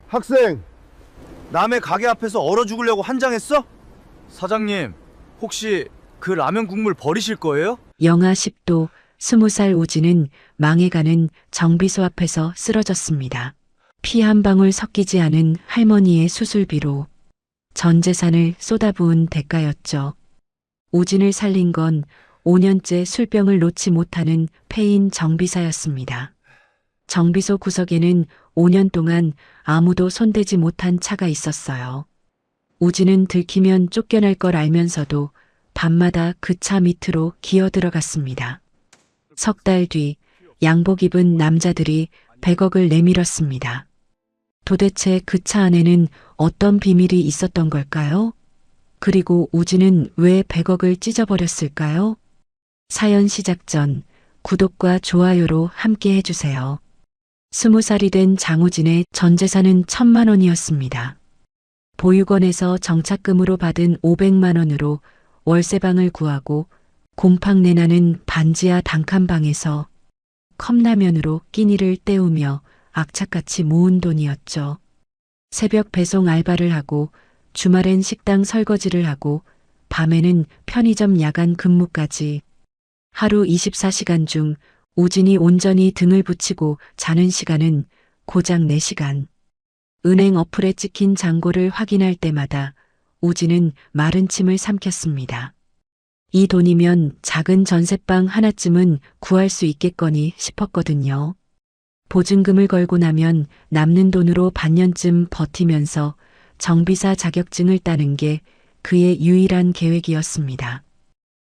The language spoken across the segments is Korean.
학생, 남의 가게 앞에서 얼어 죽으려고 한장했어? 사장님, 혹시 그 라면 국물 버리실 거예요? 영하 10도 20살 우진은 망해가는 정비소 앞에서 쓰러졌습니다. 피 한 방울 섞이지 않은 할머니의 수술비로 전 재산을 쏟아부은 대가였죠. 우진을 살린 건 5년째 술병을 놓지 못하는 폐인 정비사였습니다. 정비소 구석에는 5년 동안 아무도 손대지 못한 차가 있었어요. 우진은 들키면 쫓겨날 걸 알면서도 밤마다 그 차 밑으로 기어 들어갔습니다. 석 달 뒤 양복 입은 남자들이 100억을 내밀었습니다. 도대체 그 차 안에는 어떤 비밀이 있었던 걸까요? 그리고 우진은 왜 100억을 찢어버렸을까요? 사연 시작 전 구독과 좋아요로 함께 해주세요. 20살이 된 장우진의 전 재산은 1,000만 원이었습니다. 보육원에서 정착금으로 받은 500만 원으로 월세방을 구하고 곰팡 내나는 반지하 단칸방에서 컵라면으로 끼니를 때우며 악착같이 모은 돈이었죠. 새벽 배송 알바를 하고 주말엔 식당 설거지를 하고 밤에는 편의점 야간 근무까지 하루 24시간 중 우진이 온전히 등을 붙이고 자는 시간은 고작 4시간. 은행 어플에 찍힌 잔고를 확인할 때마다 우진은 마른 침을 삼켰습니다. 이 돈이면 작은 전셋방 하나쯤은 구할 수 있겠거니 싶었거든요. 보증금을 걸고 나면 남는 돈으로 반년쯤 버티면서 정비사 자격증을 따는 게 그의 유일한 계획이었습니다.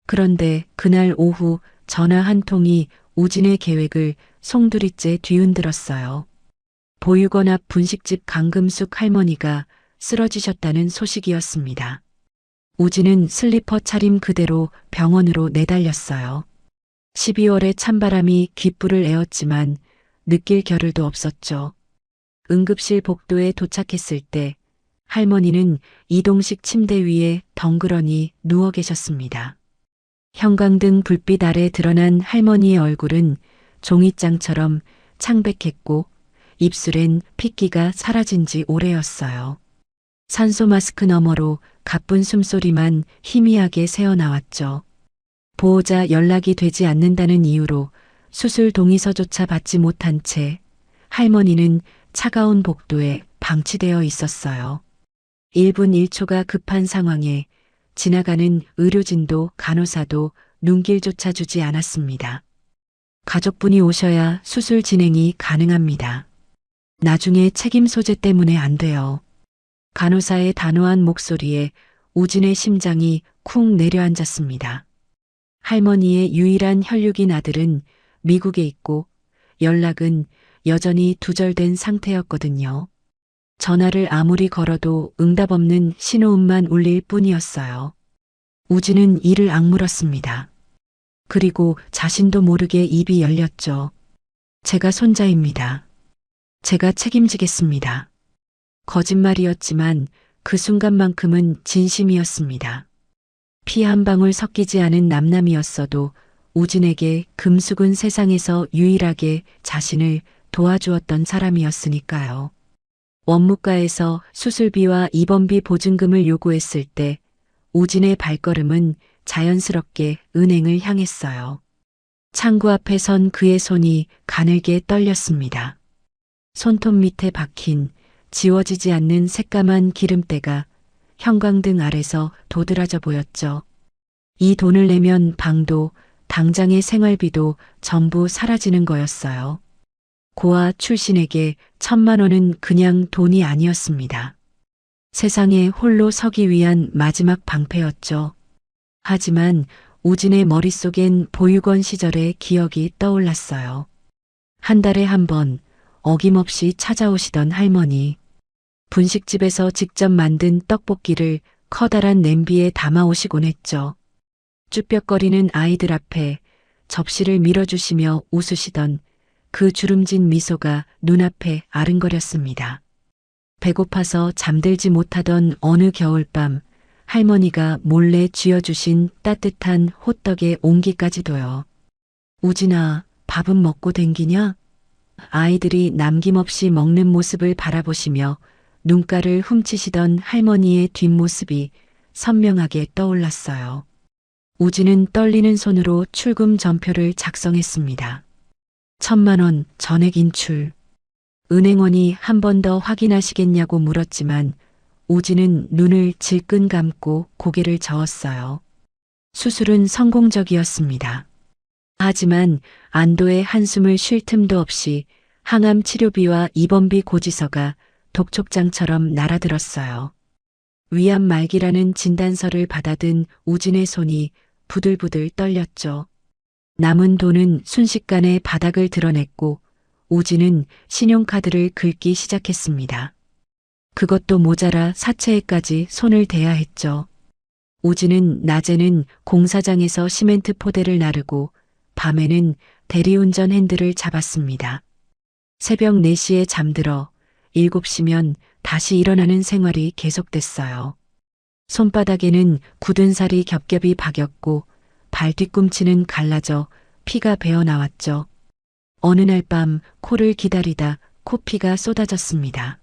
그런데 그날 오후 전화 한 통이 우진의 계획을 송두리째 뒤흔들었어요. 보육원 앞 분식집 강금숙 할머니가 쓰러지셨다는 소식이었습니다. 우진은 슬리퍼 차림 그대로 병원으로 내달렸어요. 12월에 찬바람이 귓불을 에웠지만 느낄 겨를도 없었죠. 응급실 복도에 도착했을 때 할머니는 이동식 침대 위에 덩그러니 누워 계셨습니다. 형광등 불빛 아래 드러난 할머니의 얼굴은 종이장처럼 창백했고 입술엔 핏기가 사라진 지 오래였어요. 산소 마스크 너머로 가쁜 숨소리만 희미하게 새어나왔죠. 보호자 연락이 되지 않는다는 이유로 수술 동의서조차 받지 못한 채 할머니는 차가운 복도에 방치되어 있었어요. 1분 1초가 급한 상황에 지나가는 의료진도 간호사도 눈길조차 주지 않았습니다. 가족분이 오셔야 수술 진행이 가능합니다. 나중에 책임 소재 때문에 안 돼요. 간호사의 단호한 목소리에 우진의 심장이 쿵 내려앉았습니다. 할머니의 유일한 혈육인 아들은 미국에 있고 연락은 여전히 두절된 상태였거든요. 전화를 아무리 걸어도 응답 없는 신호음만 울릴 뿐이었어요. 우진은 이를 악물었습니다. 그리고 자신도 모르게 입이 열렸죠. 제가 손자입니다. 제가 책임지겠습니다. 거짓말이었지만 그 순간만큼은 진심이었습니다. 피 한 방울 섞이지 않은 남남이었어도 우진에게 금숙은 세상에서 유일하게 자신을 도와주었던 사람이었으니까요. 원무과에서 수술비와 입원비 보증금을 요구했을 때 우진의 발걸음은 자연스럽게 은행을 향했어요. 창구 앞에 선 그의 손이 가늘게 떨렸습니다. 손톱 밑에 박힌 지워지지 않는 새까만 기름때가 형광등 아래서 도드라져 보였죠. 이 돈을 내면 방도 당장의 생활비도 전부 사라지는 거였어요. 고아 출신에게 1,000만 원은 그냥 돈이 아니었습니다. 세상에 홀로 서기 위한 마지막 방패였죠. 하지만 우진의 머릿속엔 보육원 시절의 기억이 떠올랐어요. 한 달에 한 번 어김없이 찾아오시던 할머니. 분식집에서 직접 만든 떡볶이를 커다란 냄비에 담아오시곤 했죠. 쭈뼛거리는 아이들 앞에 접시를 밀어주시며 웃으시던 그 주름진 미소가 눈앞에 아른거렸습니다. 배고파서 잠들지 못하던 어느 겨울밤 할머니가 몰래 쥐어주신 따뜻한 호떡의 온기까지도요. 우진아, 밥은 먹고 댕기냐? 아이들이 남김없이 먹는 모습을 바라보시며 눈가를 훔치시던 할머니의 뒷모습이 선명하게 떠올랐어요. 우진은 떨리는 손으로 출금 전표를 작성했습니다. 1,000만 원 전액 인출. 은행원이 한 번 더 확인하시겠냐고 물었지만 우진은 눈을 질끈 감고 고개를 저었어요. 수술은 성공적이었습니다. 하지만 안도의 한숨을 쉴 틈도 없이 항암 치료비와 입원비 고지서가 독촉장처럼 날아들었어요. 위암 말기라는 진단서를 받아든 우진의 손이 부들부들 떨렸죠. 남은 돈은 순식간에 바닥을 드러냈고 우진은 신용카드를 긁기 시작했습니다. 그것도 모자라 사채에까지 손을 대야 했죠. 우진은 낮에는 공사장에서 시멘트 포대를 나르고 밤에는 대리운전 핸들을 잡았습니다. 새벽 4시에 잠들어 7시면 다시 일어나는 생활이 계속됐어요. 손바닥에는 굳은 살이 겹겹이 박였고 발 뒤꿈치는 갈라져 피가 배어 나왔죠. 어느 날 밤 코를 기다리다 코피가 쏟아졌습니다.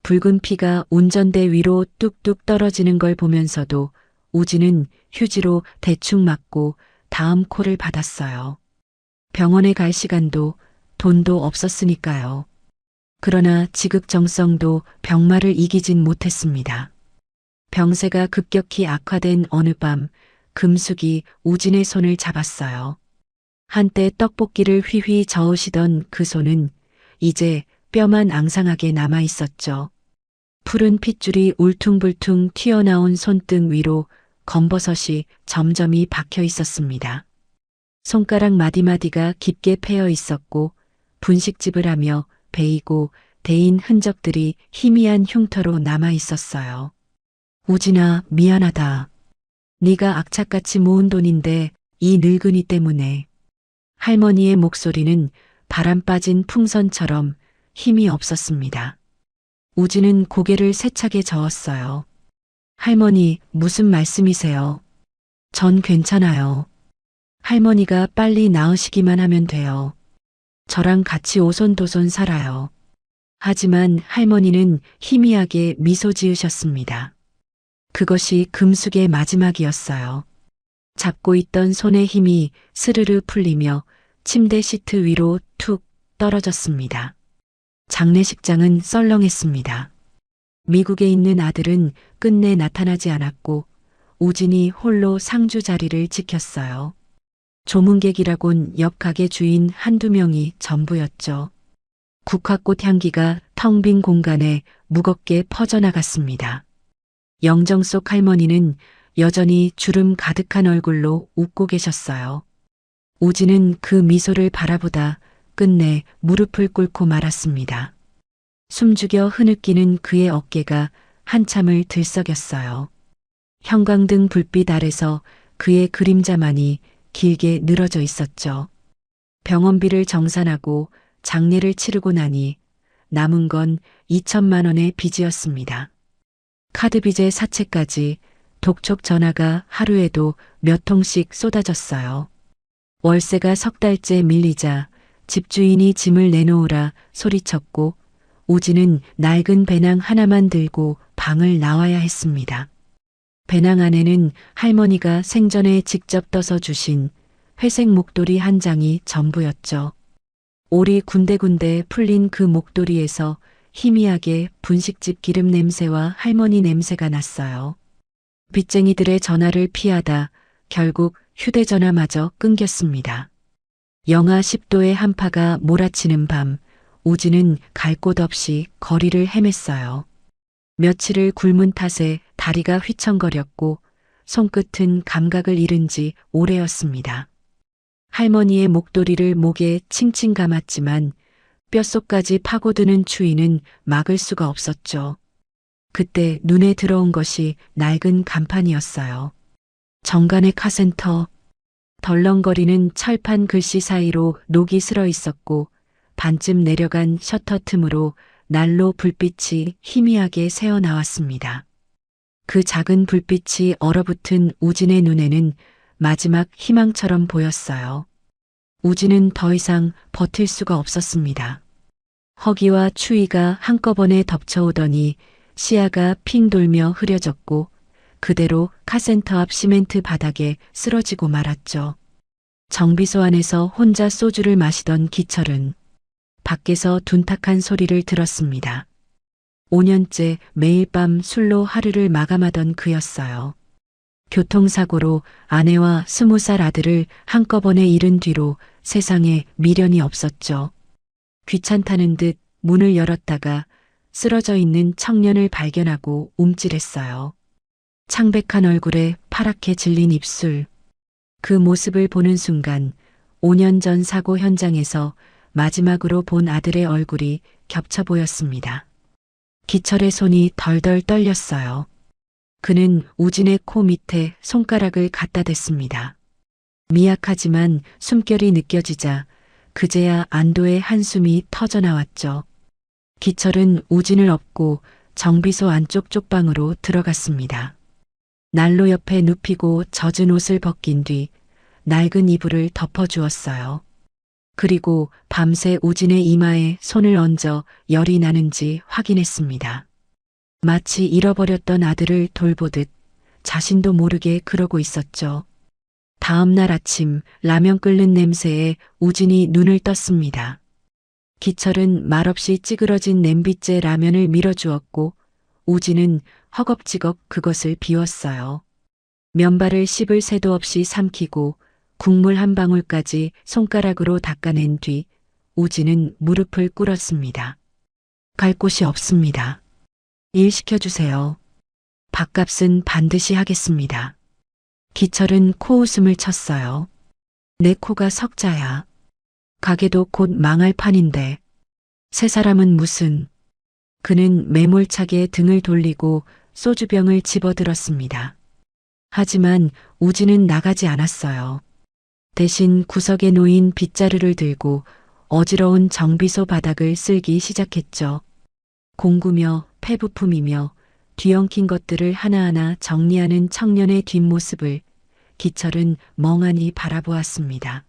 붉은 피가 운전대 위로 뚝뚝 떨어지는 걸 보면서도 우진은 휴지로 대충 맞고 다음 콜을 받았어요. 병원에 갈 시간도 돈도 없었으니까요. 그러나 지극정성도 병마를 이기진 못했습니다. 병세가 급격히 악화된 어느 밤 금숙이 우진의 손을 잡았어요. 한때 떡볶이를 휘휘 저으시던 그 손은 이제 뼈만 앙상하게 남아 있었죠. 푸른 핏줄이 울퉁불퉁 튀어나온 손등 위로 검버섯이 점점이 박혀 있었습니다. 손가락 마디마디가 깊게 패여 있었고 분식집을 하며 베이고 데인 흔적들이 희미한 흉터로 남아 있었어요. 우진아, 미안하다. 네가 악착같이 모은 돈인데 이 늙은이 때문에. 할머니의 목소리는 바람 빠진 풍선처럼 힘이 없었습니다. 우진은 고개를 세차게 저었어요. 할머니, 무슨 말씀이세요? 전 괜찮아요. 할머니가 빨리 나으시기만 하면 돼요. 저랑 같이 오손도손 살아요. 하지만 할머니는 희미하게 미소 지으셨습니다. 그것이 금숙의 마지막이었어요. 잡고 있던 손의 힘이 스르르 풀리며 침대 시트 위로 툭 떨어졌습니다. 장례식장은 썰렁했습니다. 미국에 있는 아들은 끝내 나타나지 않았고 우진이 홀로 상주 자리를 지켰어요. 조문객이라곤 옆 가게 주인 한두 명이 전부였죠. 국화꽃 향기가 텅 빈 공간에 무겁게 퍼져나갔습니다. 영정 속 할머니는 여전히 주름 가득한 얼굴로 웃고 계셨어요. 우진은 그 미소를 바라보다 끝내 무릎을 꿇고 말았습니다. 숨죽여 흐느끼는 그의 어깨가 한참을 들썩였어요. 형광등 불빛 아래서 그의 그림자만이 길게 늘어져 있었죠. 병원비를 정산하고 장례를 치르고 나니 남은 건 2,000만 원의 빚이었습니다. 카드빚의 사채까지 독촉 전화가 하루에도 몇 통씩 쏟아졌어요. 월세가 3달째 밀리자 집주인이 짐을 내놓으라 소리쳤고 우진은 낡은 배낭 하나만 들고 방을 나와야 했습니다. 배낭 안에는 할머니가 생전에 직접 떠서 주신 회색 목도리 한 장이 전부였죠. 올이 군데군데 풀린 그 목도리에서 희미하게 분식집 기름 냄새와 할머니 냄새가 났어요. 빚쟁이들의 전화를 피하다 결국 휴대전화마저 끊겼습니다. 영하 10도의 한파가 몰아치는 밤, 우진은 갈 곳 없이 거리를 헤맸어요. 며칠을 굶은 탓에 다리가 휘청거렸고 손끝은 감각을 잃은 지 오래였습니다. 할머니의 목도리를 목에 칭칭 감았지만 뼛속까지 파고드는 추위는 막을 수가 없었죠. 그때 눈에 들어온 것이 낡은 간판이었어요. 정관의 카센터. 덜렁거리는 철판 글씨 사이로 녹이 슬어 있었고 반쯤 내려간 셔터 틈으로 난로 불빛이 희미하게 새어나왔습니다. 그 작은 불빛이 얼어붙은 우진의 눈에는 마지막 희망처럼 보였어요. 우진은 더 이상 버틸 수가 없었습니다. 허기와 추위가 한꺼번에 덮쳐오더니 시야가 핑 돌며 흐려졌고 그대로 카센터 앞 시멘트 바닥에 쓰러지고 말았죠. 정비소 안에서 혼자 소주를 마시던 기철은 밖에서 둔탁한 소리를 들었습니다. 5년째 매일 밤 술로 하루를 마감하던 그였어요. 교통사고로 아내와 20살 아들을 한꺼번에 잃은 뒤로 세상에 미련이 없었죠. 귀찮다는 듯 문을 열었다가 쓰러져 있는 청년을 발견하고 움찔했어요. 창백한 얼굴에 파랗게 질린 입술. 그 모습을 보는 순간 5년 전 사고 현장에서 마지막으로 본 아들의 얼굴이 겹쳐 보였습니다. 기철의 손이 덜덜 떨렸어요. 그는 우진의 코 밑에 손가락을 갖다 댔습니다. 미약하지만 숨결이 느껴지자 그제야 안도의 한숨이 터져나왔죠. 기철은 우진을 업고 정비소 안쪽 쪽방으로 들어갔습니다. 난로 옆에 눕히고 젖은 옷을 벗긴 뒤 낡은 이불을 덮어주었어요. 그리고 밤새 우진의 이마에 손을 얹어 열이 나는지 확인했습니다. 마치 잃어버렸던 아들을 돌보듯 자신도 모르게 그러고 있었죠. 다음 날 아침 라면 끓는 냄새에 우진이 눈을 떴습니다. 기철은 말없이 찌그러진 냄비째 라면을 밀어주었고 우진은 허겁지겁 그것을 비웠어요. 면발을 씹을 새도 없이 삼키고 국물 한 방울까지 손가락으로 닦아낸 뒤 우진은 무릎을 꿇었습니다. 갈 곳이 없습니다. 일 시켜주세요. 밥값은 반드시 하겠습니다. 기철은 코웃음을 쳤어요. 내 코가 석자야. 가게도 곧 망할 판인데. 세 사람은 무슨. 그는 매몰차게 등을 돌리고 소주병을 집어들었습니다. 하지만 우진은 나가지 않았어요. 대신 구석에 놓인 빗자루를 들고 어지러운 정비소 바닥을 쓸기 시작했죠. 공구며 폐부품이며 뒤엉킨 것들을 하나하나 정리하는 청년의 뒷모습을 기철은 멍하니 바라보았습니다.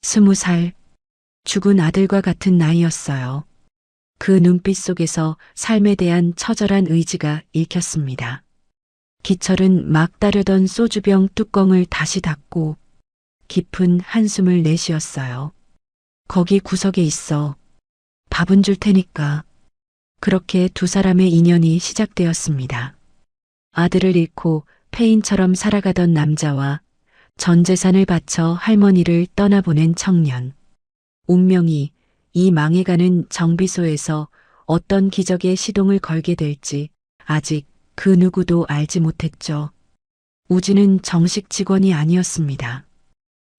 20살, 죽은 아들과 같은 나이였어요. 그 눈빛 속에서 삶에 대한 처절한 의지가 읽혔습니다. 기철은 막 따르던 소주병 뚜껑을 다시 닫고 깊은 한숨을 내쉬었어요. 거기 구석에 있어. 밥은 줄 테니까. 그렇게 두 사람의 인연이 시작되었습니다. 아들을 잃고 폐인처럼 살아가던 남자와 전 재산을 바쳐 할머니를 떠나보낸 청년. 운명이 이 망해가는 정비소에서 어떤 기적의 시동을 걸게 될지 아직 그 누구도 알지 못했죠. 우진은 정식 직원이 아니었습니다.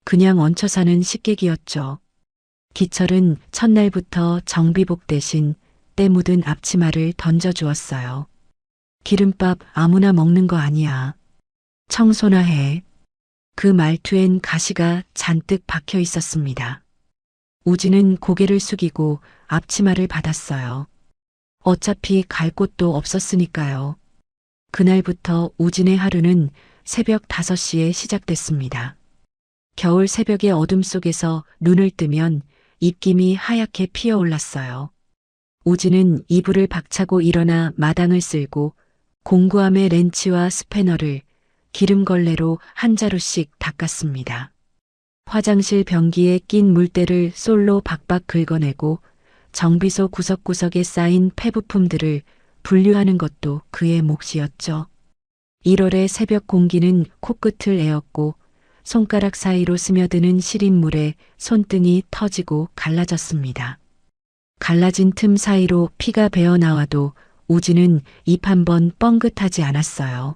그냥 얹혀 사는 식객이었죠. 기철은 첫날부터 정비복 대신 때 묻은 앞치마를 던져주었어요. 기름밥 아무나 먹는 거 아니야. 청소나 해. 그 말투엔 가시가 잔뜩 박혀 있었습니다. 우진은 고개를 숙이고 앞치마를 받았어요. 어차피 갈 곳도 없었으니까요. 그날부터 우진의 하루는 새벽 5시에 시작됐습니다. 겨울 새벽의 어둠 속에서 눈을 뜨면 입김이 하얗게 피어올랐어요. 우진은 이불을 박차고 일어나 마당을 쓸고 공구함의 렌치와 스패너를 기름걸레로 한 자루씩 닦았습니다. 화장실 변기에 낀 물때를 솔로 박박 긁어내고 정비소 구석구석에 쌓인 폐부품들을 분류하는 것도 그의 몫이었죠. 1월의 새벽 공기는 코끝을 에었고 손가락 사이로 스며드는 시린 물에 손등이 터지고 갈라졌습니다. 갈라진 틈 사이로 피가 배어나와도 우진은 입 한 번 뻥긋하지 않았어요.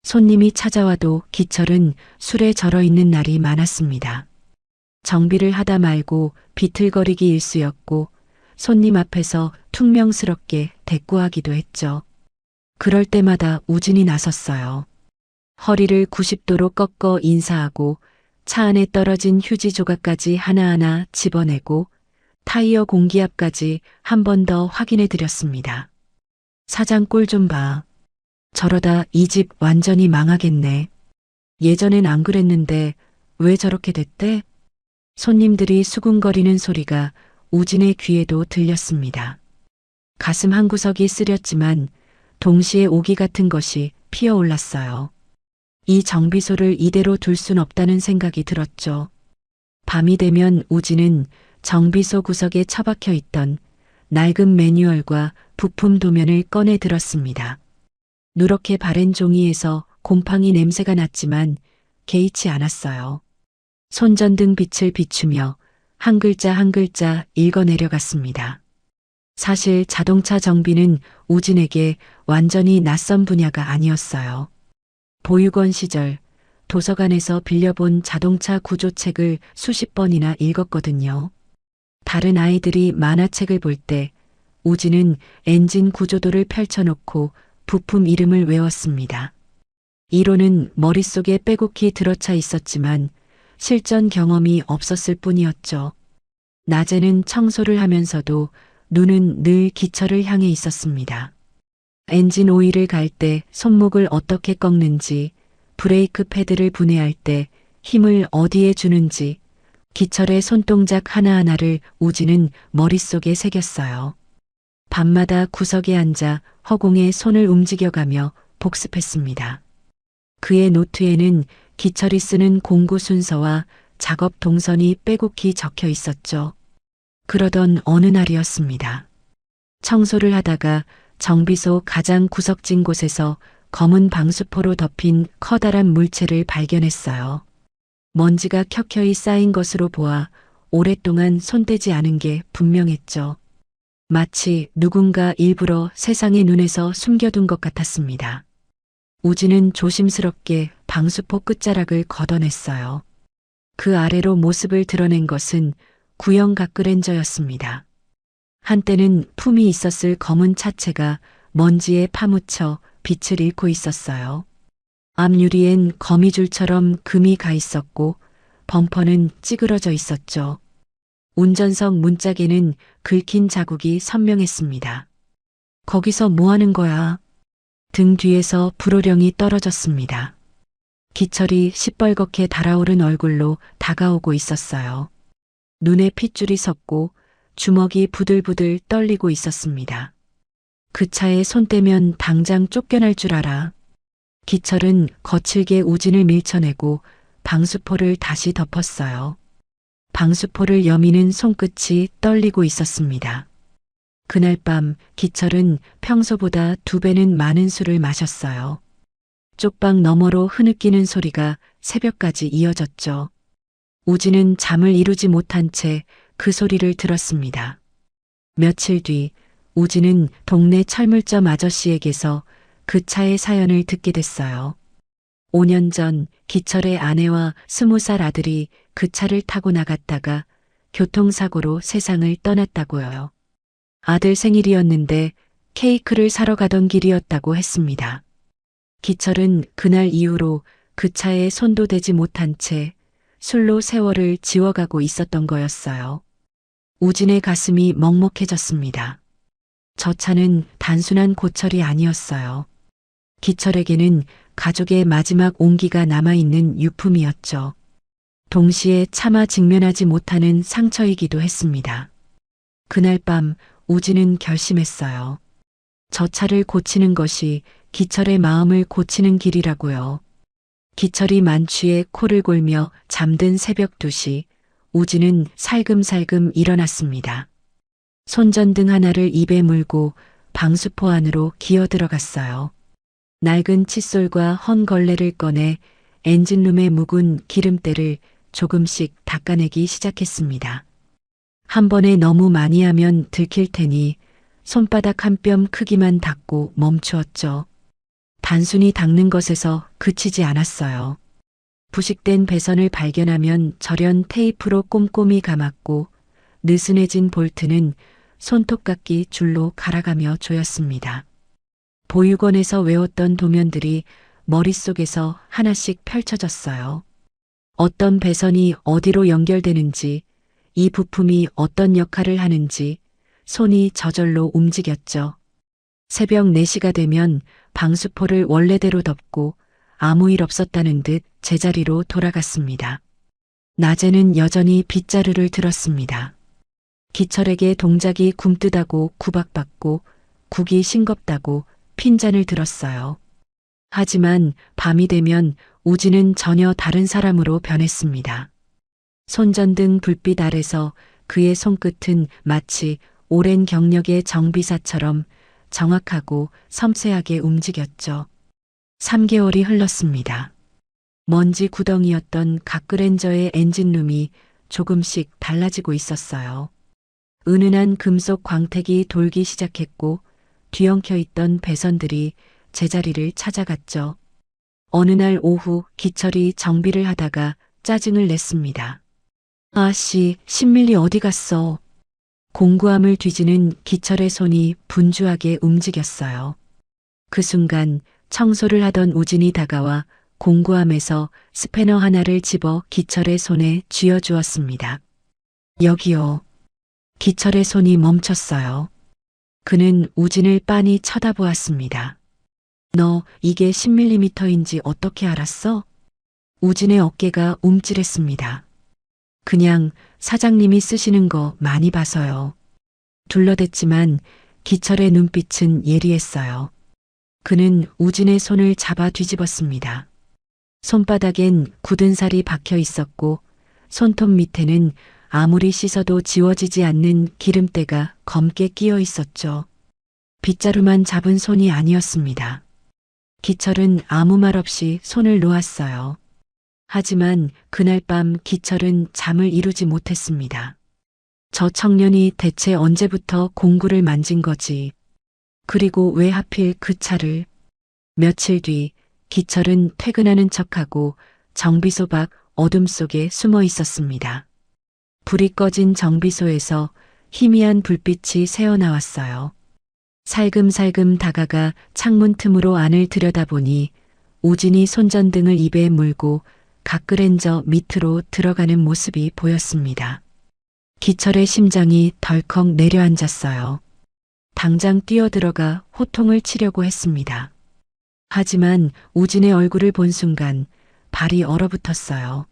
손님이 찾아와도 기철은 술에 절어 있는 날이 많았습니다. 정비를 하다 말고 비틀거리기 일쑤였고 손님 앞에서 퉁명스럽게 대꾸하기도 했죠. 그럴 때마다 우진이 나섰어요. 허리를 90도로 꺾어 인사하고 차 안에 떨어진 휴지 조각까지 하나하나 집어내고 타이어 공기압까지 한 번 더 확인해 드렸습니다. 사장 꼴 좀 봐. 저러다 이 집 완전히 망하겠네. 예전엔 안 그랬는데 왜 저렇게 됐대? 손님들이 수군거리는 소리가 우진의 귀에도 들렸습니다. 가슴 한구석이 쓰렸지만 동시에 오기 같은 것이 피어올랐어요. 이 정비소를 이대로 둘 순 없다는 생각이 들었죠. 밤이 되면 우진은 정비소 구석에 처박혀 있던 낡은 매뉴얼과 부품 도면을 꺼내 들었습니다. 누렇게 바랜 종이에서 곰팡이 냄새가 났지만 개의치 않았어요. 손전등 빛을 비추며 한 글자 한 글자 읽어내려갔습니다. 사실 자동차 정비는 우진에게 완전히 낯선 분야가 아니었어요. 보육원 시절 도서관에서 빌려본 자동차 구조책을 수십 번이나 읽었거든요. 다른 아이들이 만화책을 볼 때 우진은 엔진 구조도를 펼쳐놓고 부품 이름을 외웠습니다. 이론은 머릿속에 빼곡히 들어차 있었지만 실전 경험이 없었을 뿐이었죠. 낮에는 청소를 하면서도 눈은 늘 기철을 향해 있었습니다. 엔진 오일을 갈 때 손목을 어떻게 꺾는지, 브레이크 패드를 분해할 때 힘을 어디에 주는지, 기철의 손동작 하나하나를 우진은 머릿속에 새겼어요. 밤마다 구석에 앉아 허공에 손을 움직여가며 복습했습니다. 그의 노트에는 기철이 쓰는 공구 순서와 작업 동선이 빼곡히 적혀 있었죠. 그러던 어느 날이었습니다. 청소를 하다가 정비소 가장 구석진 곳에서 검은 방수포로 덮인 커다란 물체를 발견했어요. 먼지가 켜켜이 쌓인 것으로 보아 오랫동안 손대지 않은 게 분명했죠. 마치 누군가 일부러 세상의 눈에서 숨겨둔 것 같았습니다. 우진은 조심스럽게 방수포 끝자락을 걷어냈어요. 그 아래로 모습을 드러낸 것은 구형 가크렌저였습니다. 한때는 품이 있었을 검은 차체가 먼지에 파묻혀 빛을 잃고 있었어요. 앞유리엔 거미줄처럼 금이 가 있었고 범퍼는 찌그러져 있었죠. 운전석 문짝에는 긁힌 자국이 선명했습니다. 거기서 뭐 하는 거야? 등 뒤에서 불호령이 떨어졌습니다. 기철이 시뻘겋게 달아오른 얼굴로 다가오고 있었어요. 눈에 핏줄이 섰고 주먹이 부들부들 떨리고 있었습니다. 그 차에 손 떼면 당장 쫓겨날 줄 알아. 기철은 거칠게 우진을 밀쳐내고 방수포를 다시 덮었어요. 방수포를 여미는 손끝이 떨리고 있었습니다. 그날 밤 기철은 평소보다 2배는 많은 술을 마셨어요. 쪽방 너머로 흐느끼는 소리가 새벽까지 이어졌죠. 우진은 잠을 이루지 못한 채 그 소리를 들었습니다. 며칠 뒤 우진은 동네 철물점 아저씨에게서 그 차의 사연을 듣게 됐어요. 5년 전 기철의 아내와 20살 아들이 그 차를 타고 나갔다가 교통사고로 세상을 떠났다고요. 아들 생일이었는데 케이크를 사러 가던 길이었다고 했습니다. 기철은 그날 이후로 그 차에 손도 대지 못한 채 술로 세월을 지워가고 있었던 거였어요. 우진의 가슴이 먹먹해졌습니다. 저 차는 단순한 고철이 아니었어요. 기철에게는 가족의 마지막 온기가 남아있는 유품이었죠. 동시에 차마 직면하지 못하는 상처이기도 했습니다. 그날 밤 우진은 결심했어요. 저 차를 고치는 것이 기철의 마음을 고치는 길이라고요. 기철이 만취해 코를 골며 잠든 새벽 2시 우진은 살금살금 일어났습니다. 손전등 하나를 입에 물고 방수포 안으로 기어 들어갔어요. 낡은 칫솔과 헌 걸레를 꺼내 엔진룸의 묵은 기름때를 조금씩 닦아내기 시작했습니다. 한 번에 너무 많이 하면 들킬 테니 손바닥 한 뼘 크기만 닦고 멈추었죠. 단순히 닦는 것에서 그치지 않았어요. 부식된 배선을 발견하면 절연 테이프로 꼼꼼히 감았고 느슨해진 볼트는 손톱깎이 줄로 갈아가며 조였습니다. 보육원에서 외웠던 도면들이 머릿속에서 하나씩 펼쳐졌어요. 어떤 배선이 어디로 연결되는지, 이 부품이 어떤 역할을 하는지 손이 저절로 움직였죠. 새벽 4시가 되면 방수포를 원래대로 덮고 아무 일 없었다는 듯 제자리로 돌아갔습니다. 낮에는 여전히 빗자루를 들었습니다. 기철에게 동작이 굼뜨다고 구박받고 국이 싱겁다고 핀잔을 들었어요. 하지만 밤이 되면 우진은 전혀 다른 사람으로 변했습니다. 손전등 불빛 아래서 그의 손끝은 마치 오랜 경력의 정비사처럼 정확하고 섬세하게 움직였죠. 3개월이 흘렀습니다. 먼지 구덩이였던 가크렌저의 엔진룸이 조금씩 달라지고 있었어요. 은은한 금속 광택이 돌기 시작했고 뒤엉켜 있던 배선들이 제자리를 찾아갔죠. 어느 날 오후 기철이 정비를 하다가 짜증을 냈습니다. 아씨, 신밀리 어디 갔어? 공구함을 뒤지는 기철의 손이 분주하게 움직였어요. 그 순간 청소를 하던 우진이 다가와 공구함에서 스패너 하나를 집어 기철의 손에 쥐어주었습니다. 여기요. 기철의 손이 멈췄어요. 그는 우진을 빤히 쳐다보았습니다. 너 이게 10mm인지 어떻게 알았어? 우진의 어깨가 움찔했습니다. 그냥 사장님이 쓰시는 거 많이 봐서요. 둘러댔지만 기철의 눈빛은 예리했어요. 그는 우진의 손을 잡아 뒤집었습니다. 손바닥엔 굳은 살이 박혀 있었고 손톱 밑에는 아무리 씻어도 지워지지 않는 기름때가 검게 끼어 있었죠. 빗자루만 잡은 손이 아니었습니다. 기철은 아무 말 없이 손을 놓았어요. 하지만 그날 밤 기철은 잠을 이루지 못했습니다. 저 청년이 대체 언제부터 공구를 만진 거지? 그리고 왜 하필 그 차를? 며칠 뒤 기철은 퇴근하는 척하고 정비소 밖 어둠 속에 숨어 있었습니다. 불이 꺼진 정비소에서 희미한 불빛이 새어나왔어요. 살금살금 다가가 창문 틈으로 안을 들여다보니 우진이 손전등을 입에 물고 가크렌저 밑으로 들어가는 모습이 보였습니다. 기철의 심장이 덜컥 내려앉았어요. 당장 뛰어들어가 호통을 치려고 했습니다. 하지만 우진의 얼굴을 본 순간 발이 얼어붙었어요.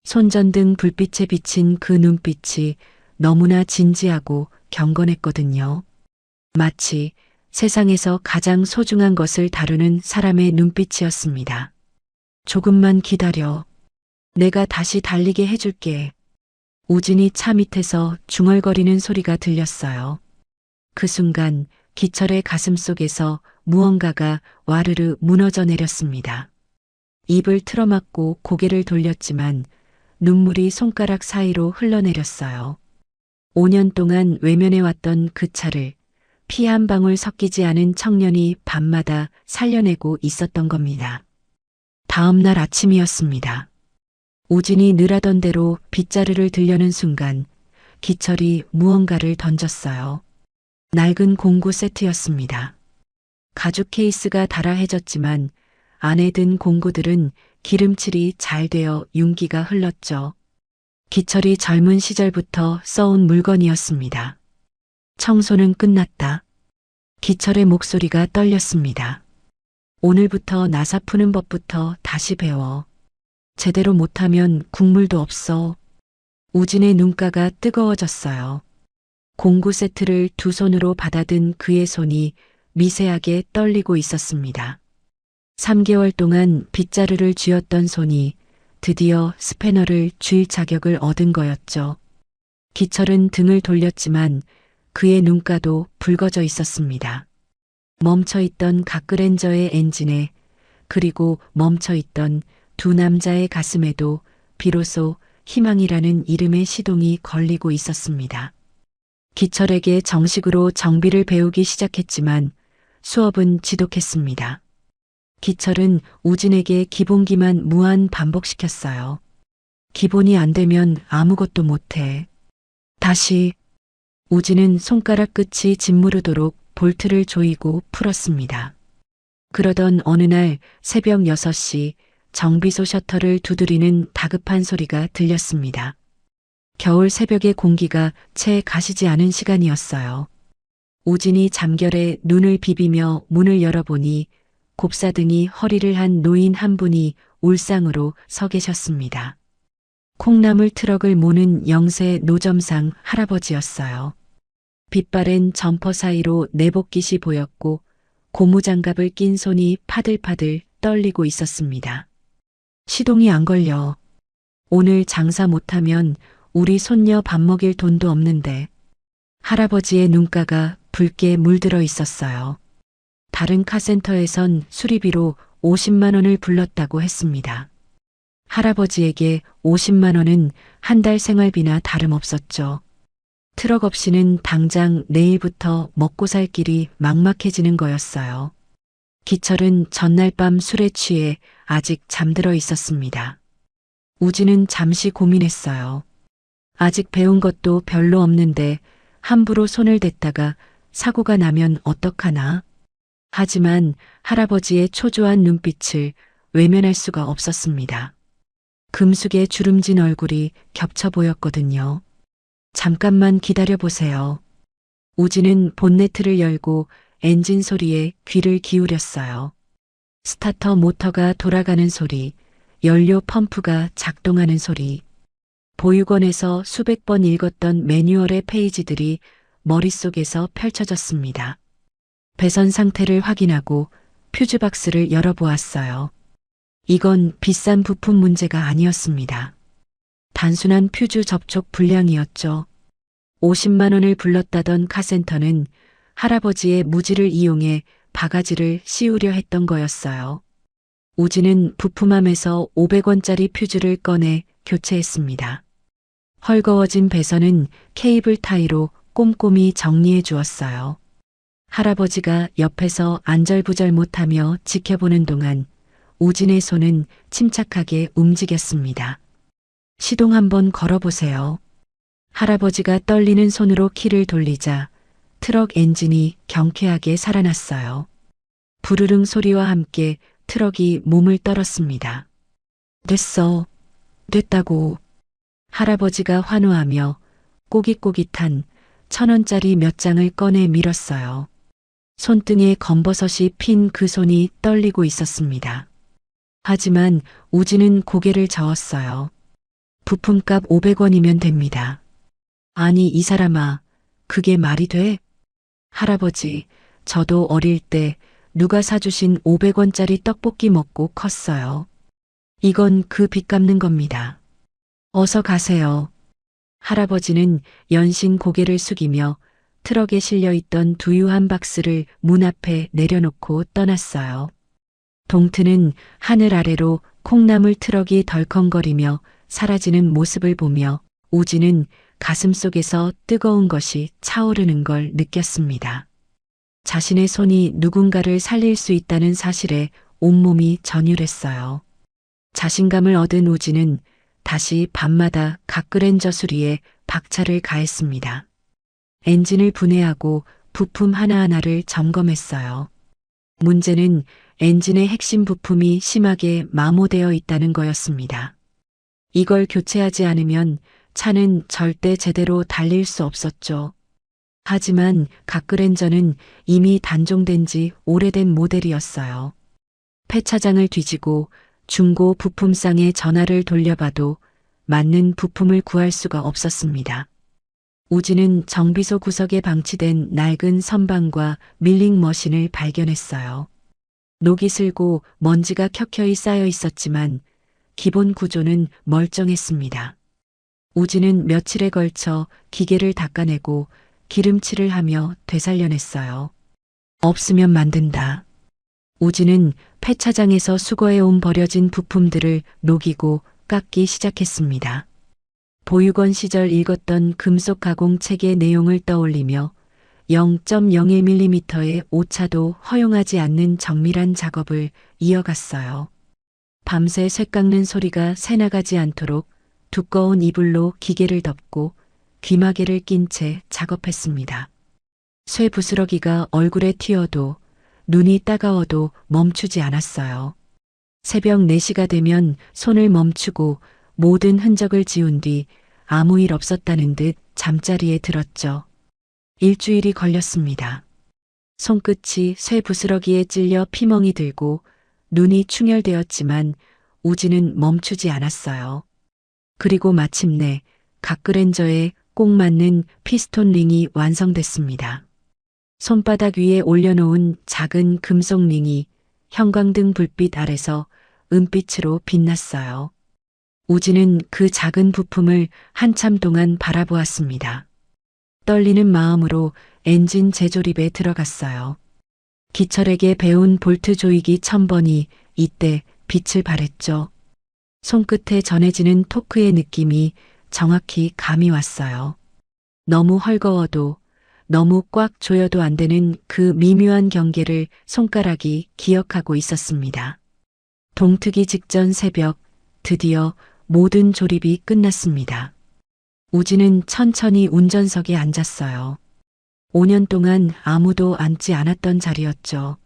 손전등 불빛에 비친 그 눈빛이 너무나 진지하고 경건했거든요. 마치 세상에서 가장 소중한 것을 다루는 사람의 눈빛이었습니다. 조금만 기다려. 내가 다시 달리게 해줄게. 우진이 차 밑에서 중얼거리는 소리가 들렸어요. 그 순간 기철의 가슴 속에서 무언가가 와르르 무너져 내렸습니다. 입을 틀어막고 고개를 돌렸지만 눈물이 손가락 사이로 흘러내렸어요. 5년 동안 외면해왔던 그 차를 피 한 방울 섞이지 않은 청년이 밤마다 살려내고 있었던 겁니다. 다음 날 아침이었습니다. 우진이 늘 하던 대로 빗자루를 들려는 순간 기철이 무언가를 던졌어요. 낡은 공구 세트였습니다. 가죽 케이스가 달아해졌지만 안에 든 공구들은 기름칠이 잘 되어 윤기가 흘렀죠. 기철이 젊은 시절부터 써온 물건이었습니다. 청소는 끝났다. 기철의 목소리가 떨렸습니다. 오늘부터 나사 푸는 법부터 다시 배워. 제대로 못하면 국물도 없어. 우진의 눈가가 뜨거워졌어요. 공구 세트를 두 손으로 받아든 그의 손이 미세하게 떨리고 있었습니다. 3개월 동안 빗자루를 쥐었던 손이 드디어 스패너를 쥘 자격을 얻은 거였죠. 기철은 등을 돌렸지만 그의 눈가도 붉어져 있었습니다. 멈춰있던 가크렌저의 엔진에 그리고 멈춰있던 두 남자의 가슴에도 비로소 희망이라는 이름의 시동이 걸리고 있었습니다. 기철에게 정식으로 정비를 배우기 시작했지만 수업은 지독했습니다. 기철은 우진에게 기본기만 무한 반복시켰어요. 기본이 안 되면 아무것도 못해. 다시 우진은 손가락 끝이 짓무르도록 볼트를 조이고 풀었습니다. 그러던 어느 날 새벽 6시 정비소 셔터를 두드리는 다급한 소리가 들렸습니다. 겨울 새벽의 공기가 채 가시지 않은 시간이었어요. 우진이 잠결에 눈을 비비며 문을 열어보니 곱사등이 허리를 한 노인 한 분이 울상으로 서 계셨습니다. 콩나물 트럭을 모는 영세 노점상 할아버지였어요. 빛바랜 점퍼 사이로 내복깃이 보였고 고무장갑을 낀 손이 파들파들 떨리고 있었습니다. 시동이 안 걸려. 오늘 장사 못하면 우리 손녀 밥 먹일 돈도 없는데. 할아버지의 눈가가 붉게 물들어 있었어요. 다른 카센터에선 수리비로 50만 원을 불렀다고 했습니다. 할아버지에게 50만 원은 한 달 생활비나 다름없었죠. 트럭 없이는 당장 내일부터 먹고 살 길이 막막해지는 거였어요. 기철은 전날 밤 술에 취해 아직 잠들어 있었습니다. 우진은 잠시 고민했어요. 아직 배운 것도 별로 없는데 함부로 손을 댔다가 사고가 나면 어떡하나? 하지만 할아버지의 초조한 눈빛을 외면할 수가 없었습니다. 금숙의 주름진 얼굴이 겹쳐 보였거든요. 잠깐만 기다려 보세요. 우진은 본네트를 열고 엔진 소리에 귀를 기울였어요. 스타터 모터가 돌아가는 소리, 연료 펌프가 작동하는 소리. 보육원에서 수백 번 읽었던 매뉴얼의 페이지들이 머릿속에서 펼쳐졌습니다. 배선 상태를 확인하고 퓨즈박스를 열어보았어요. 이건 비싼 부품 문제가 아니었습니다. 단순한 퓨즈 접촉 불량이었죠. 50만 원을 불렀다던 카센터는 할아버지의 무지를 이용해 바가지를 씌우려 했던 거였어요. 우진은 부품함에서 500원짜리 퓨즈를 꺼내 교체했습니다. 헐거워진 배선은 케이블 타이로 꼼꼼히 정리해 주었어요. 할아버지가 옆에서 안절부절 못하며 지켜보는 동안 우진의 손은 침착하게 움직였습니다. 시동 한번 걸어보세요. 할아버지가 떨리는 손으로 키를 돌리자 트럭 엔진이 경쾌하게 살아났어요. 부르릉 소리와 함께 트럭이 몸을 떨었습니다. 됐어. 됐다고. 할아버지가 환호하며 꼬깃꼬깃한 1,000원짜리 몇 장을 꺼내 밀었어요. 손등에 검버섯이 핀 그 손이 떨리고 있었습니다. 하지만 우진은 고개를 저었어요. 부품값 500원이면 됩니다. 아니 이 사람아, 그게 말이 돼? 할아버지, 저도 어릴 때 누가 사주신 500원짜리 떡볶이 먹고 컸어요. 이건 그 빚 갚는 겁니다. 어서 가세요. 할아버지는 연신 고개를 숙이며 트럭에 실려있던 두유한 박스를 문 앞에 내려놓고 떠났어요. 동트는 하늘 아래로 콩나물 트럭이 덜컹거리며 사라지는 모습을 보며 우진은 가슴속에서 뜨거운 것이 차오르는 걸 느꼈습니다. 자신의 손이 누군가를 살릴 수 있다는 사실에 온몸이 전율했어요. 자신감을 얻은 우진은 다시 밤마다 각그랜저 수리에 박차를 가했습니다. 엔진을 분해하고 부품 하나하나를 점검했어요. 문제는 엔진의 핵심 부품이 심하게 마모되어 있다는 거였습니다. 이걸 교체하지 않으면 차는 절대 제대로 달릴 수 없었죠. 하지만 각그랜저는 이미 단종된 지 오래된 모델이었어요. 폐차장을 뒤지고 중고 부품상에 전화를 돌려봐도 맞는 부품을 구할 수가 없었습니다. 우진은 정비소 구석에 방치된 낡은 선반과 밀링 머신을 발견했어요. 녹이 슬고 먼지가 켜켜이 쌓여 있었지만 기본 구조는 멀쩡했습니다. 우진은 며칠에 걸쳐 기계를 닦아내고 기름칠을 하며 되살려냈어요. 없으면 만든다. 우진은 폐차장에서 수거해온 버려진 부품들을 녹이고 깎기 시작했습니다. 보육원 시절 읽었던 금속 가공 책의 내용을 떠올리며 0.01mm의 오차도 허용하지 않는 정밀한 작업을 이어갔어요. 밤새 쇠 깎는 소리가 새나가지 않도록 두꺼운 이불로 기계를 덮고 귀마개를 낀 채 작업했습니다. 쇠 부스러기가 얼굴에 튀어도 눈이 따가워도 멈추지 않았어요. 새벽 4시가 되면 손을 멈추고 모든 흔적을 지운 뒤 아무 일 없었다는 듯 잠자리에 들었죠. 일주일이 걸렸습니다. 손끝이 쇠 부스러기에 찔려 피멍이 들고 눈이 충혈되었지만 우진은 멈추지 않았어요. 그리고 마침내 각그랜저에 꼭 맞는 피스톤 링이 완성됐습니다. 손바닥 위에 올려놓은 작은 금속 링이 형광등 불빛 아래서 은빛으로 빛났어요. 우진은 그 작은 부품을 한참 동안 바라보았습니다. 떨리는 마음으로 엔진 재조립에 들어갔어요. 기철에게 배운 볼트 조이기 1000번이 이때 빛을 발했죠. 손끝에 전해지는 토크의 느낌이 정확히 감이 왔어요. 너무 헐거워도 너무 꽉 조여도 안 되는 그 미묘한 경계를 손가락이 기억하고 있었습니다. 동트기 직전 새벽, 드디어 모든 조립이 끝났습니다. 우진은 천천히 운전석에 앉았어요. 5년 동안 아무도 앉지 않았던 자리였죠.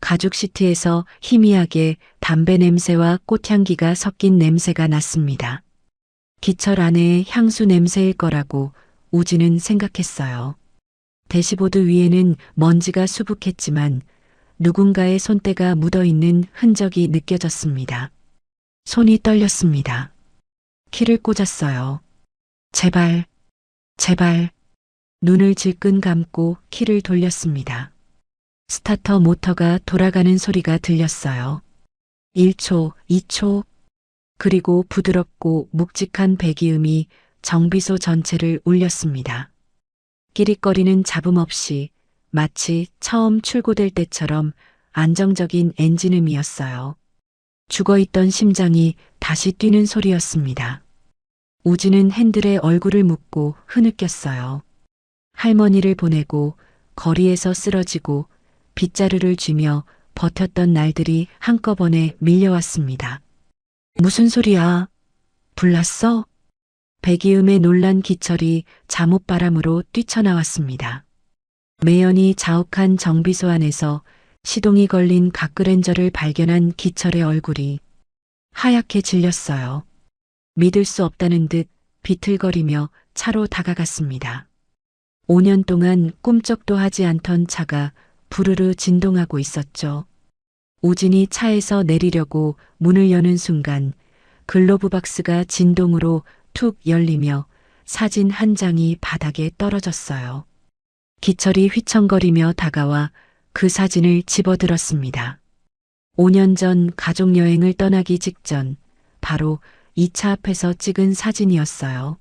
가죽 시트에서 희미하게 담배 냄새와 꽃향기가 섞인 냄새가 났습니다. 기철 아내의 향수 냄새일 거라고 우진은 생각했어요. 대시보드 위에는 먼지가 수북했지만 누군가의 손때가 묻어있는 흔적이 느껴졌습니다. 손이 떨렸습니다. 키를 꽂았어요. 제발, 제발. 눈을 질끈 감고 키를 돌렸습니다. 스타터 모터가 돌아가는 소리가 들렸어요. 1초, 2초. 그리고 부드럽고 묵직한 배기음이 정비소 전체를 울렸습니다. 끼릭거리는 잡음 없이 마치 처음 출고될 때처럼 안정적인 엔진음이었어요. 죽어있던 심장이 다시 뛰는 소리였습니다. 우진은 핸들에 얼굴을 묻고 흐느꼈어요. 할머니를 보내고 거리에서 쓰러지고 빗자루를 쥐며 버텼던 날들이 한꺼번에 밀려왔습니다. 무슨 소리야? 불났어? 배기음에 놀란 기철이 잠옷바람으로 뛰쳐나왔습니다. 매연이 자욱한 정비소 안에서 시동이 걸린 각그랜저를 발견한 기철의 얼굴이 하얗게 질렸어요. 믿을 수 없다는 듯 비틀거리며 차로 다가갔습니다. 5년 동안 꿈쩍도 하지 않던 차가 부르르 진동하고 있었죠. 우진이 차에서 내리려고 문을 여는 순간 글로브 박스가 진동으로 툭 열리며 사진 한 장이 바닥에 떨어졌어요. 기철이 휘청거리며 다가와 그 사진을 집어들었습니다. 5년 전 가족여행을 떠나기 직전 바로 이 차 앞에서 찍은 사진이었어요.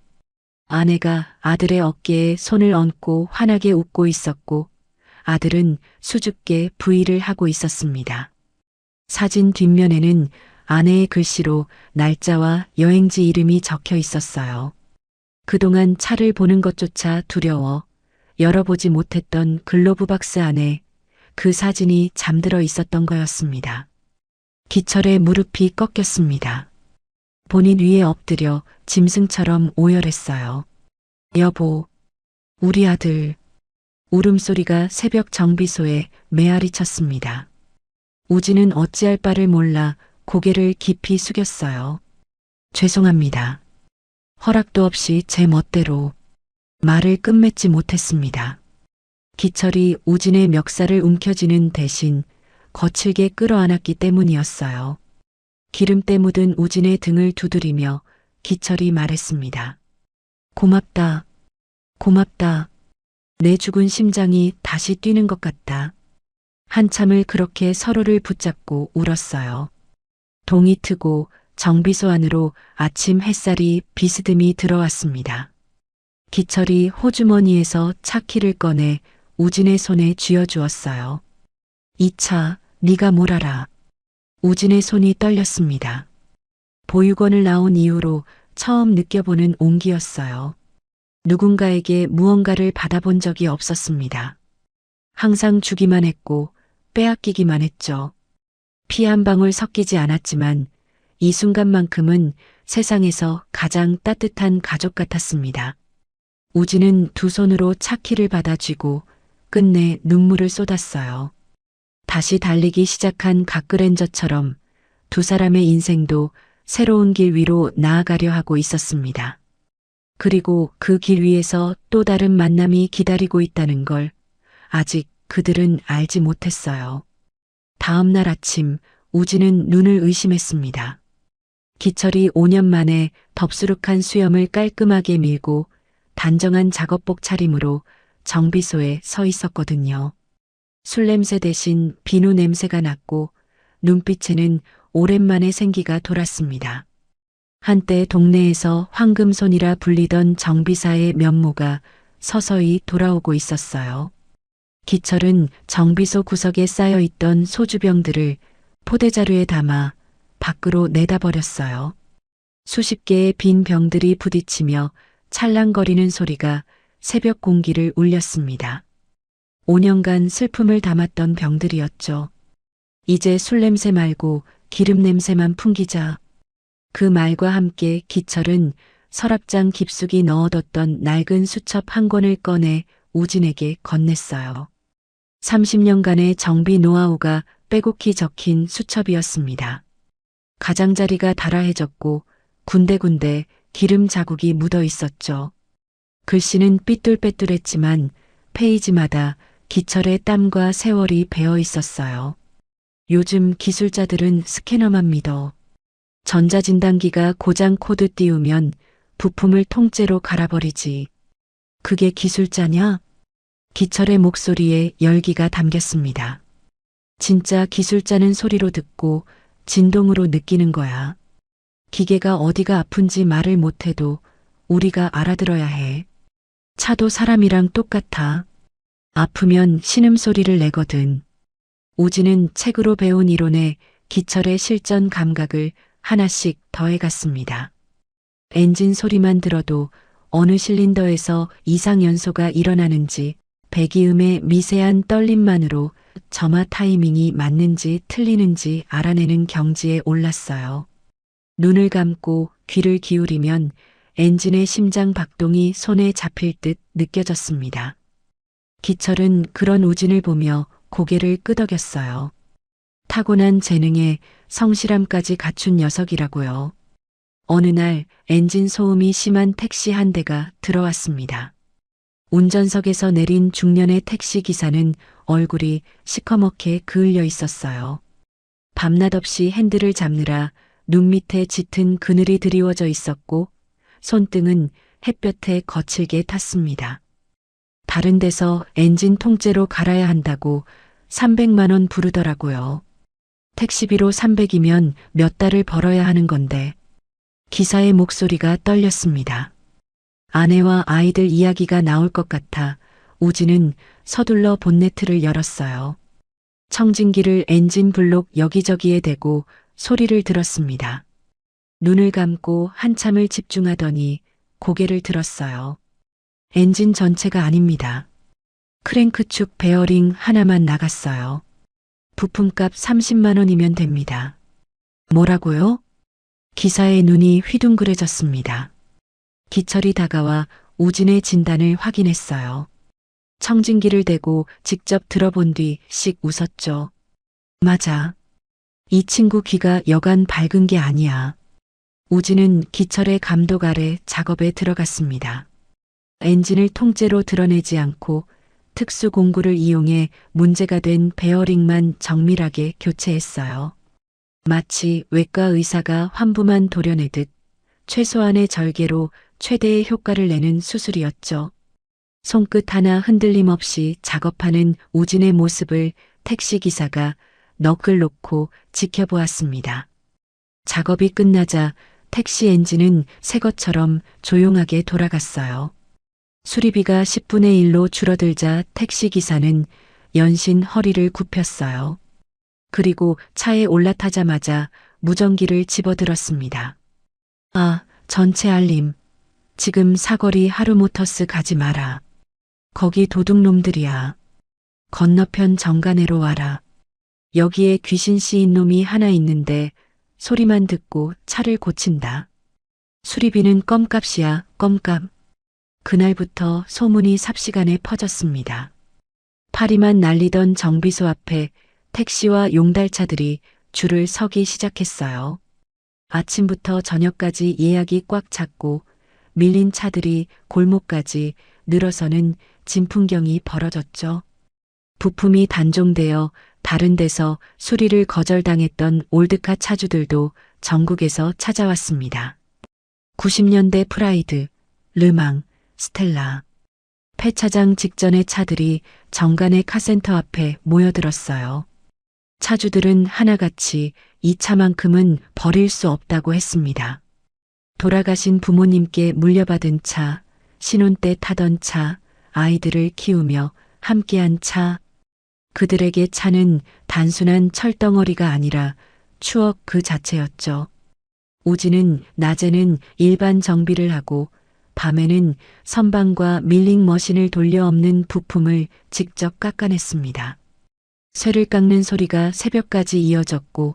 아내가 아들의 어깨에 손을 얹고 환하게 웃고 있었고 아들은 수줍게 부위를 하고 있었습니다. 사진 뒷면에는 아내의 글씨로 날짜와 여행지 이름이 적혀 있었어요. 그동안 차를 보는 것조차 두려워 열어보지 못했던 글로브 박스 안에 그 사진이 잠들어 있었던 거였습니다. 기철의 무릎이 꺾였습니다. 본인 위에 엎드려 짐승처럼 오열했어요. 여보, 우리 아들. 울음소리가 새벽 정비소에 메아리 쳤습니다. 우진은 어찌할 바를 몰라 고개를 깊이 숙였어요. 죄송합니다. 허락도 없이 제 멋대로 말을 끝맺지 못했습니다. 기철이 우진의 멱살을 움켜쥐는 대신 거칠게 끌어안았기 때문이었어요. 기름때 묻은 우진의 등을 두드리며 기철이 말했습니다. 고맙다. 고맙다. 내 죽은 심장이 다시 뛰는 것 같다. 한참을 그렇게 서로를 붙잡고 울었어요. 동이 트고 정비소 안으로 아침 햇살이 비스듬히 들어왔습니다. 기철이 호주머니에서 차키를 꺼내 우진의 손에 쥐어주었어요. 이 차, 네가 뭘 알아. 우진의 손이 떨렸습니다. 보육원을 나온 이후로 처음 느껴보는 온기였어요. 누군가에게 무언가를 받아본 적이 없었습니다. 항상 주기만 했고 빼앗기기만 했죠. 피 한 방울 섞이지 않았지만 이 순간만큼은 세상에서 가장 따뜻한 가족 같았습니다. 우진은 두 손으로 차키를 받아쥐고 끝내 눈물을 쏟았어요. 다시 달리기 시작한 각그랜저처럼 두 사람의 인생도 새로운 길 위로 나아가려 하고 있었습니다. 그리고 그 길 위에서 또 다른 만남이 기다리고 있다는 걸 아직 그들은 알지 못했어요. 다음 날 아침 우진은 눈을 의심했습니다. 기철이 5년 만에 덥수룩한 수염을 깔끔하게 밀고 단정한 작업복 차림으로 정비소에 서 있었거든요. 술 냄새 대신 비누 냄새가 났고 눈빛에는 오랜만에 생기가 돌았습니다. 한때 동네에서 황금손이라 불리던 정비사의 면모가 서서히 돌아오고 있었어요. 기철은 정비소 구석에 쌓여있던 소주병들을 포대자루에 담아 밖으로 내다버렸어요. 수십 개의 빈 병들이 부딪히며 찰랑거리는 소리가 새벽 공기를 울렸습니다. 5년간 슬픔을 담았던 병들이었죠. 이제 술 냄새 말고 기름 냄새만 풍기자. 그 말과 함께 기철은 서랍장 깊숙이 넣어뒀던 낡은 수첩 한 권을 꺼내 우진에게 건넸어요. 30년간의 정비 노하우가 빼곡히 적힌 수첩이었습니다. 가장자리가 달아해졌고 군데군데 기름 자국이 묻어 있었죠. 글씨는 삐뚤빼뚤했지만 페이지마다 기철의 땀과 세월이 배어 있었어요. 요즘 기술자들은 스캐너만 믿어. 전자진단기가 고장 코드 띄우면 부품을 통째로 갈아버리지. 그게 기술자냐? 기철의 목소리에 열기가 담겼습니다. 진짜 기술자는 소리로 듣고 진동으로 느끼는 거야. 기계가 어디가 아픈지 말을 못해도 우리가 알아들어야 해. 차도 사람이랑 똑같아. 아프면 신음소리를 내거든. 우진은 책으로 배운 이론에 기철의 실전 감각을 하나씩 더해갔습니다. 엔진 소리만 들어도 어느 실린더에서 이상 연소가 일어나는지, 배기음의 미세한 떨림만으로 점화 타이밍이 맞는지 틀리는지 알아내는 경지에 올랐어요. 눈을 감고 귀를 기울이면 엔진의 심장 박동이 손에 잡힐 듯 느껴졌습니다. 기철은 그런 우진을 보며 고개를 끄덕였어요. 타고난 재능에 성실함까지 갖춘 녀석이라고요. 어느 날 엔진 소음이 심한 택시 한 대가 들어왔습니다. 운전석에서 내린 중년의 택시 기사는 얼굴이 시커멓게 그을려 있었어요. 밤낮 없이 핸들을 잡느라 눈 밑에 짙은 그늘이 드리워져 있었고 손등은 햇볕에 거칠게 탔습니다. 다른 데서 엔진 통째로 갈아야 한다고 300만 원 부르더라고요. 택시비로 300이면 몇 달을 벌어야 하는 건데. 기사의 목소리가 떨렸습니다. 아내와 아이들 이야기가 나올 것 같아 우진은 서둘러 본네트를 열었어요. 청진기를 엔진 블록 여기저기에 대고 소리를 들었습니다. 눈을 감고 한참을 집중하더니 고개를 들었어요. 엔진 전체가 아닙니다. 크랭크 축 베어링 하나만 나갔어요. 부품값 30만 원이면 됩니다. 뭐라고요? 기사의 눈이 휘둥그레졌습니다. 기철이 다가와 우진의 진단을 확인했어요. 청진기를 대고 직접 들어본 뒤 씩 웃었죠. 맞아. 이 친구 귀가 여간 밝은 게 아니야. 우진은 기철의 감독 아래 작업에 들어갔습니다. 엔진을 통째로 드러내지 않고 특수 공구를 이용해 문제가 된 베어링만 정밀하게 교체했어요. 마치 외과 의사가 환부만 도려내듯 최소한의 절개로 최대의 효과를 내는 수술이었죠. 손끝 하나 흔들림 없이 작업하는 우진의 모습을 택시기사가 넋을 놓고 지켜보았습니다. 작업이 끝나자 택시 엔진은 새 것처럼 조용하게 돌아갔어요. 수리비가 10분의 1로 줄어들자 택시기사는 연신 허리를 굽혔어요. 그리고 차에 올라타자마자 무전기를 집어들었습니다. 아, 전체 알림. 지금 사거리 하루모터스 가지 마라. 거기 도둑놈들이야. 건너편 정간에로 와라. 여기에 귀신 씌인 놈이 하나 있는데 소리만 듣고 차를 고친다. 수리비는 껌값이야, 껌값. 그날부터 소문이 삽시간에 퍼졌습니다. 파리만 날리던 정비소 앞에 택시와 용달차들이 줄을 서기 시작했어요. 아침부터 저녁까지 예약이 꽉 찼고 밀린 차들이 골목까지 늘어서는 진풍경이 벌어졌죠. 부품이 단종되어 다른 데서 수리를 거절당했던 올드카 차주들도 전국에서 찾아왔습니다. 90년대 프라이드, 르망, 스텔라. 폐차장 직전의 차들이 정관의 카센터 앞에 모여들었어요. 차주들은 하나같이 이 차만큼은 버릴 수 없다고 했습니다. 돌아가신 부모님께 물려받은 차, 신혼 때 타던 차, 아이들을 키우며 함께한 차. 그들에게 차는 단순한 철덩어리가 아니라 추억 그 자체였죠. 우진은 낮에는 일반 정비를 하고 밤에는 선반과 밀링 머신을 돌려 엎는 부품을 직접 깎아냈습니다. 쇠를 깎는 소리가 새벽까지 이어졌고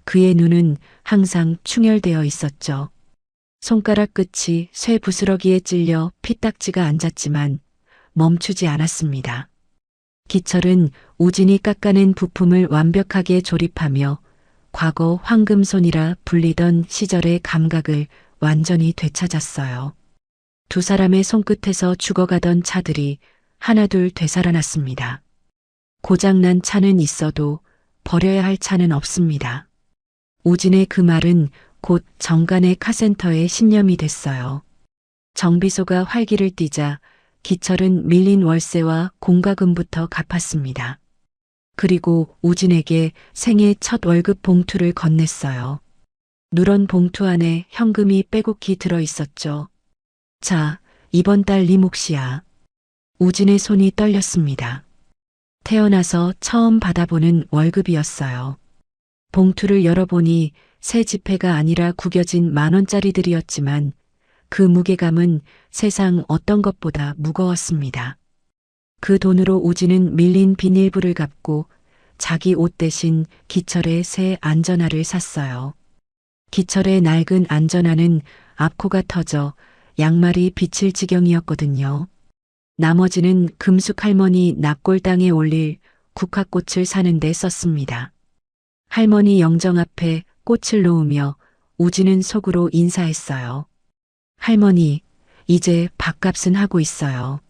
그의 눈은 항상 충혈되어 있었죠. 손가락 끝이 쇠 부스러기에 찔려 피딱지가 앉았지만 멈추지 않았습니다. 기철은 우진이 깎아낸 부품을 완벽하게 조립하며 과거 황금손이라 불리던 시절의 감각을 완전히 되찾았어요. 두 사람의 손끝에서 죽어가던 차들이 하나둘 되살아났습니다. 고장난 차는 있어도 버려야 할 차는 없습니다. 우진의 그 말은 곧 정관의 카센터의 신념이 됐어요. 정비소가 활기를 띠자 기철은 밀린 월세와 공과금부터 갚았습니다. 그리고 우진에게 생애 첫 월급 봉투를 건넸어요. 누런 봉투 안에 현금이 빼곡히 들어 있었죠. 자, 이번 달 네 몫이야. 우진의 손이 떨렸습니다. 태어나서 처음 받아보는 월급이었어요. 봉투를 열어보니 새 지폐가 아니라 구겨진 10,000원짜리들이었지만 그 무게감은 세상 어떤 것보다 무거웠습니다. 그 돈으로 우진은 밀린 비닐불을 갚고 자기 옷 대신 기철의 새 안전화를 샀어요. 기철의 낡은 안전화는 앞코가 터져 양말이 비칠 지경이었거든요. 나머지는 금숙 할머니 납골당에 올릴 국화꽃을 사는 데 썼습니다. 할머니 영정 앞에 꽃을 놓으며 우진은 속으로 인사했어요. 할머니, 이제 밥값은 하고 있어요.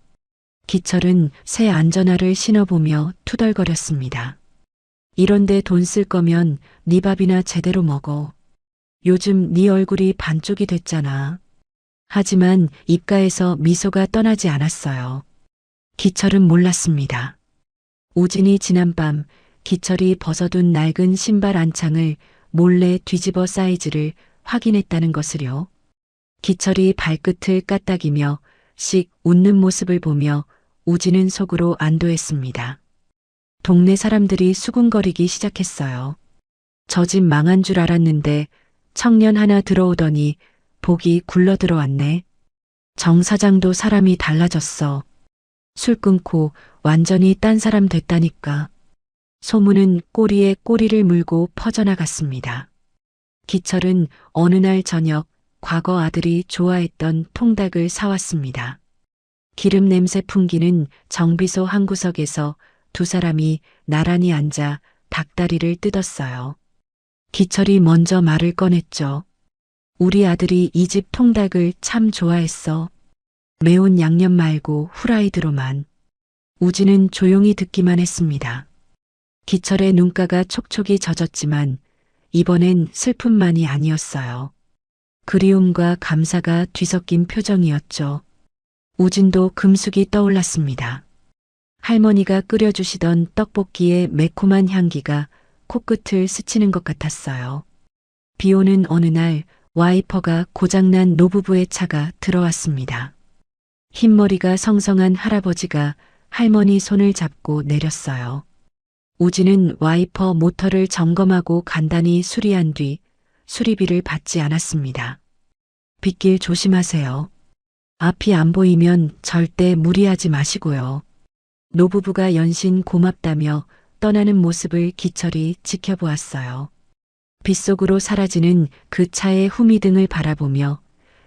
기철은 새 안전화를 신어보며 투덜거렸습니다. 이런데 돈 쓸 거면 네 밥이나 제대로 먹어. 요즘 네 얼굴이 반쪽이 됐잖아. 하지만 입가에서 미소가 떠나지 않았어요. 기철은 몰랐습니다. 우진이 지난밤 기철이 벗어둔 낡은 신발 안창을 몰래 뒤집어 사이즈를 확인했다는 것을요. 기철이 발끝을 까딱이며 씩 웃는 모습을 보며 우진은 속으로 안도했습니다. 동네 사람들이 수군거리기 시작했어요. 저 집 망한 줄 알았는데 청년 하나 들어오더니 복이 굴러 들어왔네. 정 사장도 사람이 달라졌어. 술 끊고 완전히 딴 사람 됐다니까. 소문은 꼬리에 꼬리를 물고 퍼져나갔습니다. 기철은 어느 날 저녁 과거 아들이 좋아했던 통닭을 사왔습니다. 기름 냄새 풍기는 정비소 한 구석에서 두 사람이 나란히 앉아 닭다리를 뜯었어요. 기철이 먼저 말을 꺼냈죠. 우리 아들이 이 집 통닭을 참 좋아했어. 매운 양념 말고 후라이드로만. 우진은 조용히 듣기만 했습니다. 기철의 눈가가 촉촉이 젖었지만 이번엔 슬픔만이 아니었어요. 그리움과 감사가 뒤섞인 표정이었죠. 우진도 금숙이 떠올랐습니다. 할머니가 끓여주시던 떡볶이의 매콤한 향기가 코끝을 스치는 것 같았어요. 비 오는 어느 날 와이퍼가 고장난 노부부의 차가 들어왔습니다. 흰머리가 성성한 할아버지가 할머니 손을 잡고 내렸어요. 우진은 와이퍼 모터를 점검하고 간단히 수리한 뒤 수리비를 받지 않았습니다. 빗길 조심하세요. 앞이 안 보이면 절대 무리하지 마시고요. 노부부가 연신 고맙다며 떠나는 모습을 기철이 지켜보았어요. 빗속으로 사라지는 그 차의 후미등을 바라보며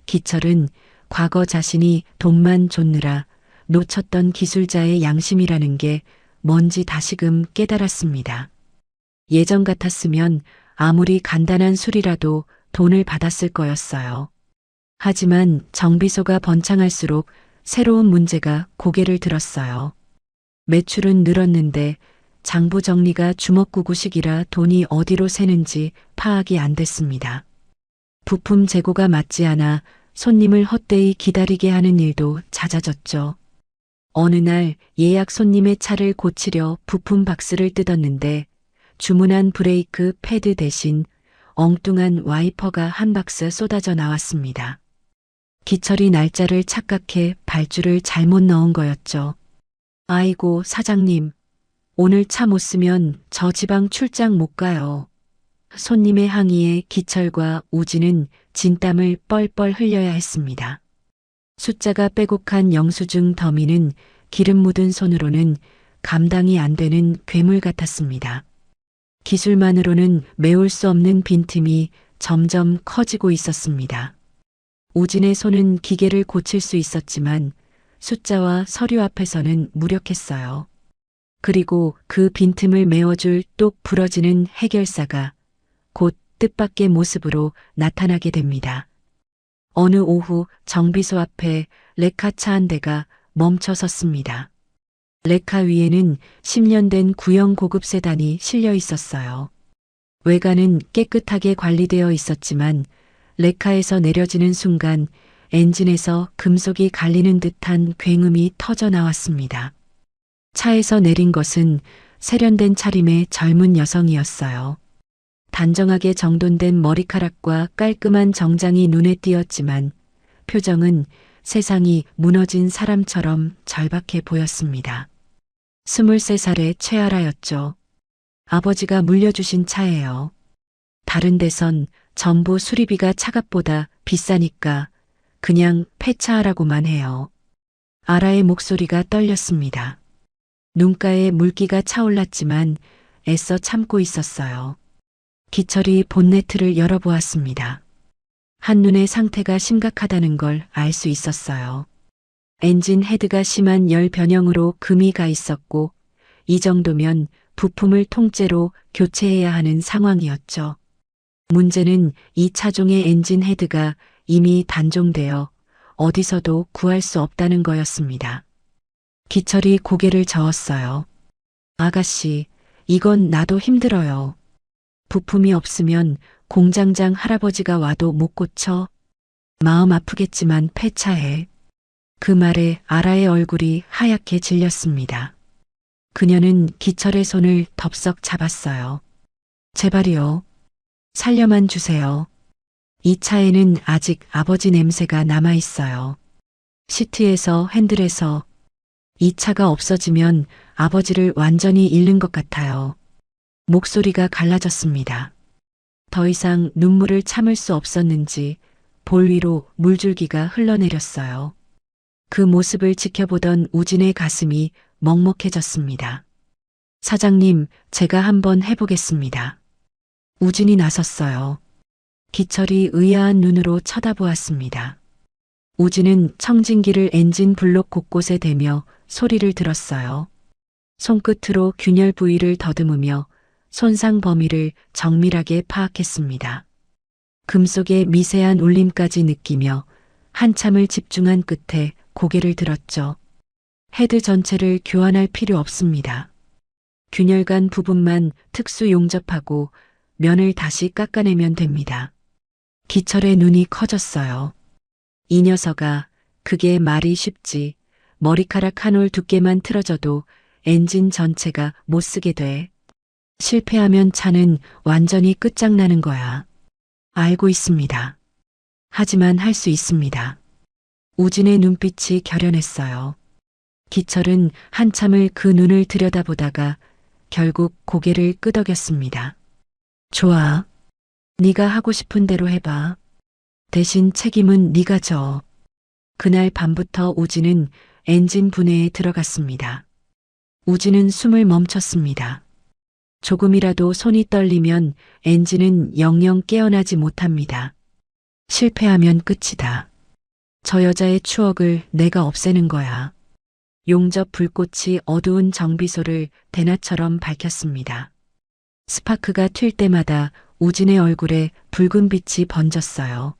기철은 과거 자신이 돈만 줬느라 놓쳤던 기술자의 양심이라는 게 뭔지 다시금 깨달았습니다. 예전 같았으면 아무리 간단한 술이라도 돈을 받았을 거였어요. 하지만 정비소가 번창할수록 새로운 문제가 고개를 들었어요. 매출은 늘었는데 장부 정리가 주먹구구식이라 돈이 어디로 새는지 파악이 안 됐습니다. 부품 재고가 맞지 않아 손님을 헛되이 기다리게 하는 일도 잦아졌죠. 어느 날 예약 손님의 차를 고치려 부품 박스를 뜯었는데 주문한 브레이크 패드 대신 엉뚱한 와이퍼가 한 박스 쏟아져 나왔습니다. 기철이 날짜를 착각해 발주를 잘못 넣은 거였죠. 아이고, 사장님. 오늘 차 못 쓰면 저 지방 출장 못 가요. 손님의 항의에 기철과 우진은 진땀을 뻘뻘 흘려야 했습니다. 숫자가 빼곡한 영수증 더미는 기름 묻은 손으로는 감당이 안 되는 괴물 같았습니다. 기술만으로는 메울 수 없는 빈틈이 점점 커지고 있었습니다. 우진의 손은 기계를 고칠 수 있었지만 숫자와 서류 앞에서는 무력했어요. 그리고 그 빈틈을 메워줄 똑 부러지는 해결사가 곧 뜻밖의 모습으로 나타나게 됩니다. 어느 오후 정비소 앞에 레카차 한 대가 멈춰 섰습니다. 레카 위에는 10년 된 구형 고급 세단이 실려 있었어요. 외관은 깨끗하게 관리되어 있었지만 레카에서 내려지는 순간 엔진에서 금속이 갈리는 듯한 굉음이 터져 나왔습니다. 차에서 내린 것은 세련된 차림의 젊은 여성이었어요. 단정하게 정돈된 머리카락과 깔끔한 정장이 눈에 띄었지만 표정은 세상이 무너진 사람처럼 절박해 보였습니다. 23살의 최아라였죠. 아버지가 물려주신 차예요. 다른 데선 전부 수리비가 차값보다 비싸니까 그냥 폐차하라고만 해요. 아라의 목소리가 떨렸습니다. 눈가에 물기가 차올랐지만 애써 참고 있었어요. 기철이 본네트를 열어보았습니다. 한눈에 상태가 심각하다는 걸 알 수 있었어요. 엔진 헤드가 심한 열 변형으로 금이 가 있었고 이 정도면 부품을 통째로 교체해야 하는 상황이었죠. 문제는 이 차종의 엔진 헤드가 이미 단종되어 어디서도 구할 수 없다는 거였습니다. 기철이 고개를 저었어요. 아가씨, 이건 나도 힘들어요. 부품이 없으면 공장장 할아버지가 와도 못 고쳐. 마음 아프겠지만 폐차해. 그 말에 아라의 얼굴이 하얗게 질렸습니다. 그녀는 기철의 손을 덥석 잡았어요. 제발이요. 살려만 주세요. 이 차에는 아직 아버지 냄새가 남아 있어요. 시트에서, 핸들에서. 이 차가 없어지면 아버지를 완전히 잃는 것 같아요. 목소리가 갈라졌습니다. 더 이상 눈물을 참을 수 없었는지 볼 위로 물줄기가 흘러내렸어요. 그 모습을 지켜보던 우진의 가슴이 먹먹해졌습니다. 사장님, 제가 한번 해보겠습니다. 우진이 나섰어요. 기철이 의아한 눈으로 쳐다보았습니다. 우진은 청진기를 엔진 블록 곳곳에 대며 소리를 들었어요. 손끝으로 균열 부위를 더듬으며 손상 범위를 정밀하게 파악했습니다. 금속의 미세한 울림까지 느끼며 한참을 집중한 끝에 고개를 들었죠. 헤드 전체를 교환할 필요 없습니다. 균열관 부분만 특수 용접하고 면을 다시 깎아내면 됩니다. 기철의 눈이 커졌어요. 이 녀석아, 그게 말이 쉽지. 머리카락 한 올 두께만 틀어져도 엔진 전체가 못 쓰게 돼. 실패하면 차는 완전히 끝장나는 거야. 알고 있습니다. 하지만 할 수 있습니다. 우진의 눈빛이 결연했어요. 기철은 한참을 그 눈을 들여다보다가 결국 고개를 끄덕였습니다. 좋아. 네가 하고 싶은 대로 해봐. 대신 책임은 네가 져. 그날 밤부터 우진은 엔진 분해에 들어갔습니다. 우진은 숨을 멈췄습니다. 조금이라도 손이 떨리면 엔진은 영영 깨어나지 못합니다. 실패하면 끝이다. 저 여자의 추억을 내가 없애는 거야. 용접 불꽃이 어두운 정비소를 대낮처럼 밝혔습니다. 스파크가 튈 때마다 우진의 얼굴에 붉은 빛이 번졌어요.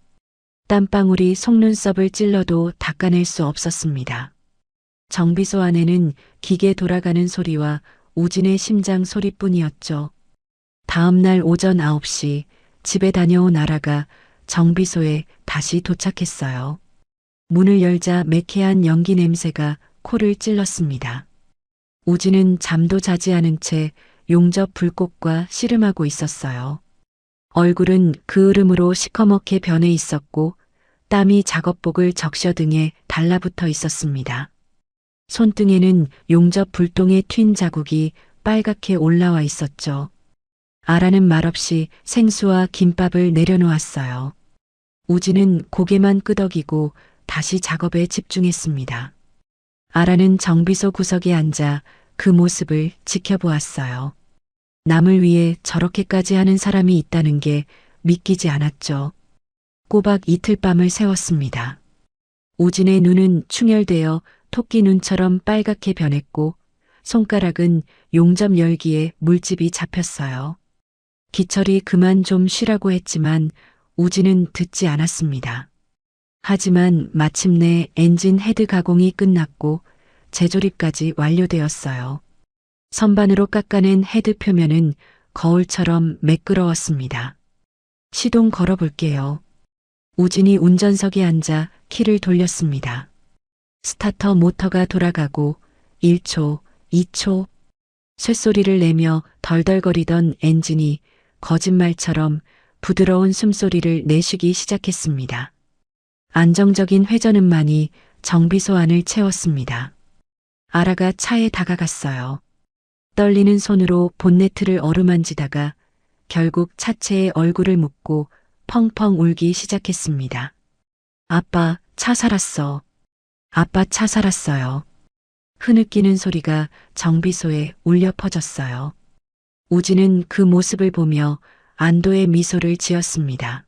땀방울이 속눈썹을 찔러도 닦아낼 수 없었습니다. 정비소 안에는 기계 돌아가는 소리와 우진의 심장 소리뿐이었죠. 다음 날 오전 9시 집에 다녀온 아라가 정비소에 다시 도착했어요. 문을 열자 매캐한 연기 냄새가 코를 찔렀습니다. 우진은 잠도 자지 않은 채 용접 불꽃과 씨름하고 있었어요. 얼굴은 그을음으로 시커멓게 변해 있었고 땀이 작업복을 적셔 등에 달라붙어 있었습니다. 손등에는 용접 불똥의 튄 자국이 빨갛게 올라와 있었죠. 아라는 말없이 생수와 김밥을 내려놓았어요. 우진은 고개만 끄덕이고 다시 작업에 집중했습니다. 아라는 정비소 구석에 앉아 그 모습을 지켜보았어요. 남을 위해 저렇게까지 하는 사람이 있다는 게 믿기지 않았죠. 꼬박 이틀 밤을 새웠습니다. 우진의 눈은 충혈되어 토끼 눈처럼 빨갛게 변했고 손가락은 용접 열기에 물집이 잡혔어요. 기철이 그만 좀 쉬라고 했지만 우진은 듣지 않았습니다. 하지만 마침내 엔진 헤드 가공이 끝났고 재조립까지 완료되었어요. 선반으로 깎아낸 헤드 표면은 거울처럼 매끄러웠습니다. 시동 걸어볼게요. 우진이 운전석에 앉아 키를 돌렸습니다. 스타터 모터가 돌아가고 1초, 2초, 쇳소리를 내며 덜덜거리던 엔진이 거짓말처럼 부드러운 숨소리를 내쉬기 시작했습니다. 안정적인 회전음만이 정비소 안을 채웠습니다. 아라가 차에 다가갔어요. 떨리는 손으로 본네트를 어루만지다가 결국 차체에 얼굴을 묻고 펑펑 울기 시작했습니다. 아빠, 차 살았어. 아빠, 차 살았어요. 흐느끼는 소리가 정비소에 울려 퍼졌어요. 우진은 그 모습을 보며 안도의 미소를 지었습니다.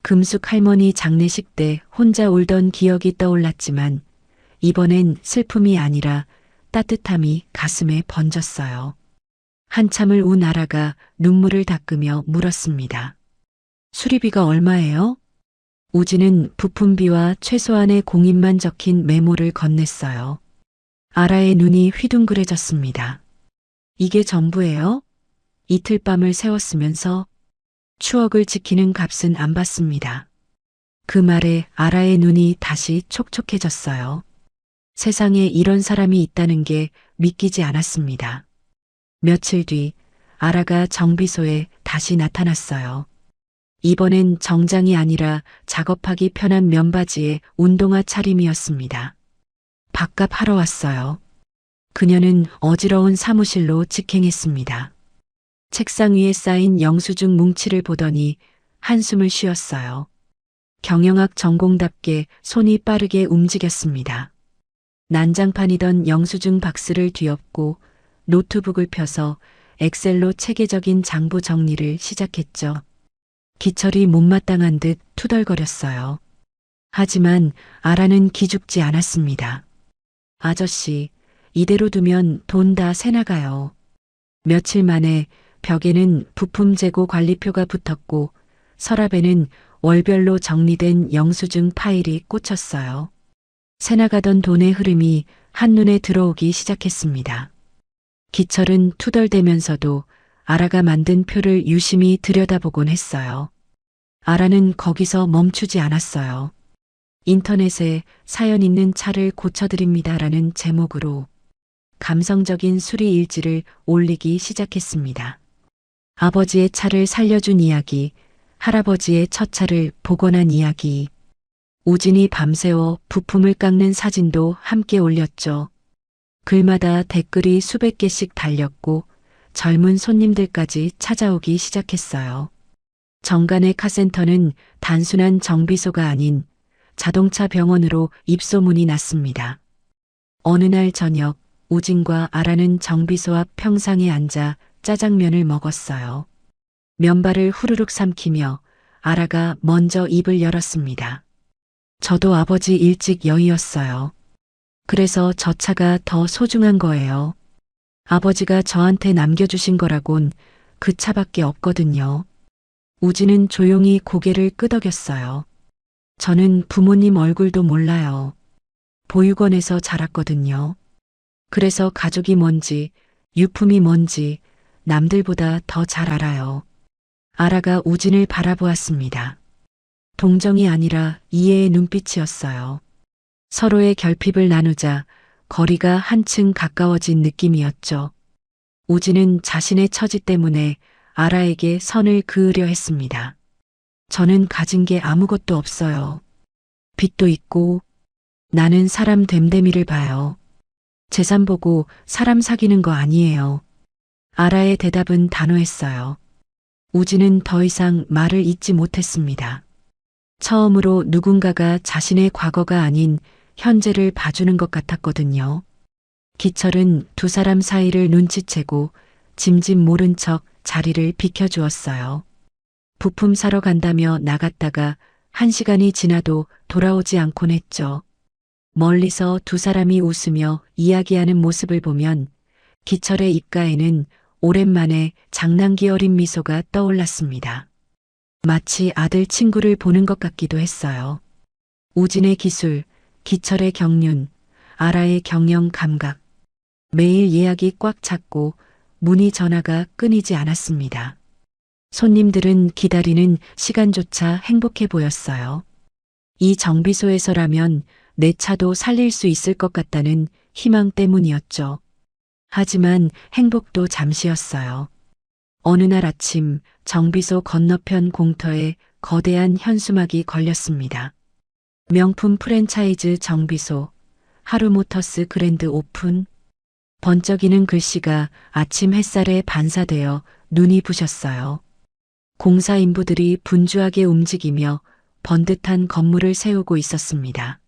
금숙 할머니 장례식 때 혼자 울던 기억이 떠올랐지만 이번엔 슬픔이 아니라 따뜻함이 가슴에 번졌어요. 한참을 운 아라가 눈물을 닦으며 물었습니다. 수리비가 얼마예요? 우진은 부품비와 최소한의 공임만 적힌 메모를 건넸어요. 아라의 눈이 휘둥그레졌습니다. 이게 전부예요? 이틀 밤을 새웠으면서 추억을 지키는 값은 안 받습니다. 그 말에 아라의 눈이 다시 촉촉해졌어요. 세상에 이런 사람이 있다는 게 믿기지 않았습니다. 며칠 뒤 아라가 정비소에 다시 나타났어요. 이번엔 정장이 아니라 작업하기 편한 면바지에 운동화 차림이었습니다. 밥값 하러 왔어요. 그녀는 어지러운 사무실로 직행했습니다. 책상 위에 쌓인 영수증 뭉치를 보더니 한숨을 쉬었어요. 경영학 전공답게 손이 빠르게 움직였습니다. 난장판이던 영수증 박스를 뒤엎고 노트북을 펴서 엑셀로 체계적인 장부 정리를 시작했죠. 기철이 못마땅한 듯 투덜거렸어요. 하지만 아라는 기죽지 않았습니다. 아저씨, 이대로 두면 돈 다 새나가요. 며칠 만에 벽에는 부품 재고 관리표가 붙었고 서랍에는 월별로 정리된 영수증 파일이 꽂혔어요. 새나가던 돈의 흐름이 한눈에 들어오기 시작했습니다. 기철은 투덜대면서도 아라가 만든 표를 유심히 들여다보곤 했어요. 아라는 거기서 멈추지 않았어요. 인터넷에 사연 있는 차를 고쳐드립니다라는 제목으로 감성적인 수리 일지를 올리기 시작했습니다. 아버지의 차를 살려준 이야기, 할아버지의 첫 차를 복원한 이야기, 우진이 밤새워 부품을 깎는 사진도 함께 올렸죠. 글마다 댓글이 수백 개씩 달렸고 젊은 손님들까지 찾아오기 시작했어요. 정간의 카센터는 단순한 정비소가 아닌 자동차 병원으로 입소문이 났습니다. 어느 날 저녁 우진과 아라는 정비소 앞 평상에 앉아 짜장면을 먹었어요. 면발을 후루룩 삼키며 아라가 먼저 입을 열었습니다. 저도 아버지 일찍 여의었어요. 그래서 저 차가 더 소중한 거예요. 아버지가 저한테 남겨주신 거라곤 그 차밖에 없거든요. 우진은 조용히 고개를 끄덕였어요. 저는 부모님 얼굴도 몰라요. 보육원에서 자랐거든요. 그래서 가족이 뭔지, 유품이 뭔지 남들보다 더 잘 알아요. 아라가 우진을 바라보았습니다. 동정이 아니라 이해의 눈빛이었어요. 서로의 결핍을 나누자 거리가 한층 가까워진 느낌이었죠. 우진은 자신의 처지 때문에 아라에게 선을 그으려 했습니다. 저는 가진 게 아무것도 없어요. 빚도 있고 나는 사람 됨됨이를 봐요. 재산 보고 사람 사귀는 거 아니에요. 아라의 대답은 단호했어요. 우진은 더 이상 말을 잇지 못했습니다. 처음으로 누군가가 자신의 과거가 아닌 현재를 봐주는 것 같았거든요. 기철은 두 사람 사이를 눈치채고 짐짓 모른 척 자리를 비켜주었어요. 부품 사러 간다며 나갔다가 1시간이 지나도 돌아오지 않곤 했죠. 멀리서 두 사람이 웃으며 이야기하는 모습을 보면 기철의 입가에는 오랜만에 장난기 어린 미소가 떠올랐습니다. 마치 아들 친구를 보는 것 같기도 했어요. 우진의 기술, 기철의 경륜, 아라의 경영 감각. 매일 예약이 꽉 찼고 문의 전화가 끊이지 않았습니다. 손님들은 기다리는 시간조차 행복해 보였어요. 이 정비소에서라면 내 차도 살릴 수 있을 것 같다는 희망 때문이었죠. 하지만 행복도 잠시였어요. 어느 날 아침 정비소 건너편 공터에 거대한 현수막이 걸렸습니다. 명품 프랜차이즈 정비소, 하루모터스 그랜드 오픈. 번쩍이는 글씨가 아침 햇살에 반사되어 눈이 부셨어요. 공사 인부들이 분주하게 움직이며 번듯한 건물을 세우고 있었습니다.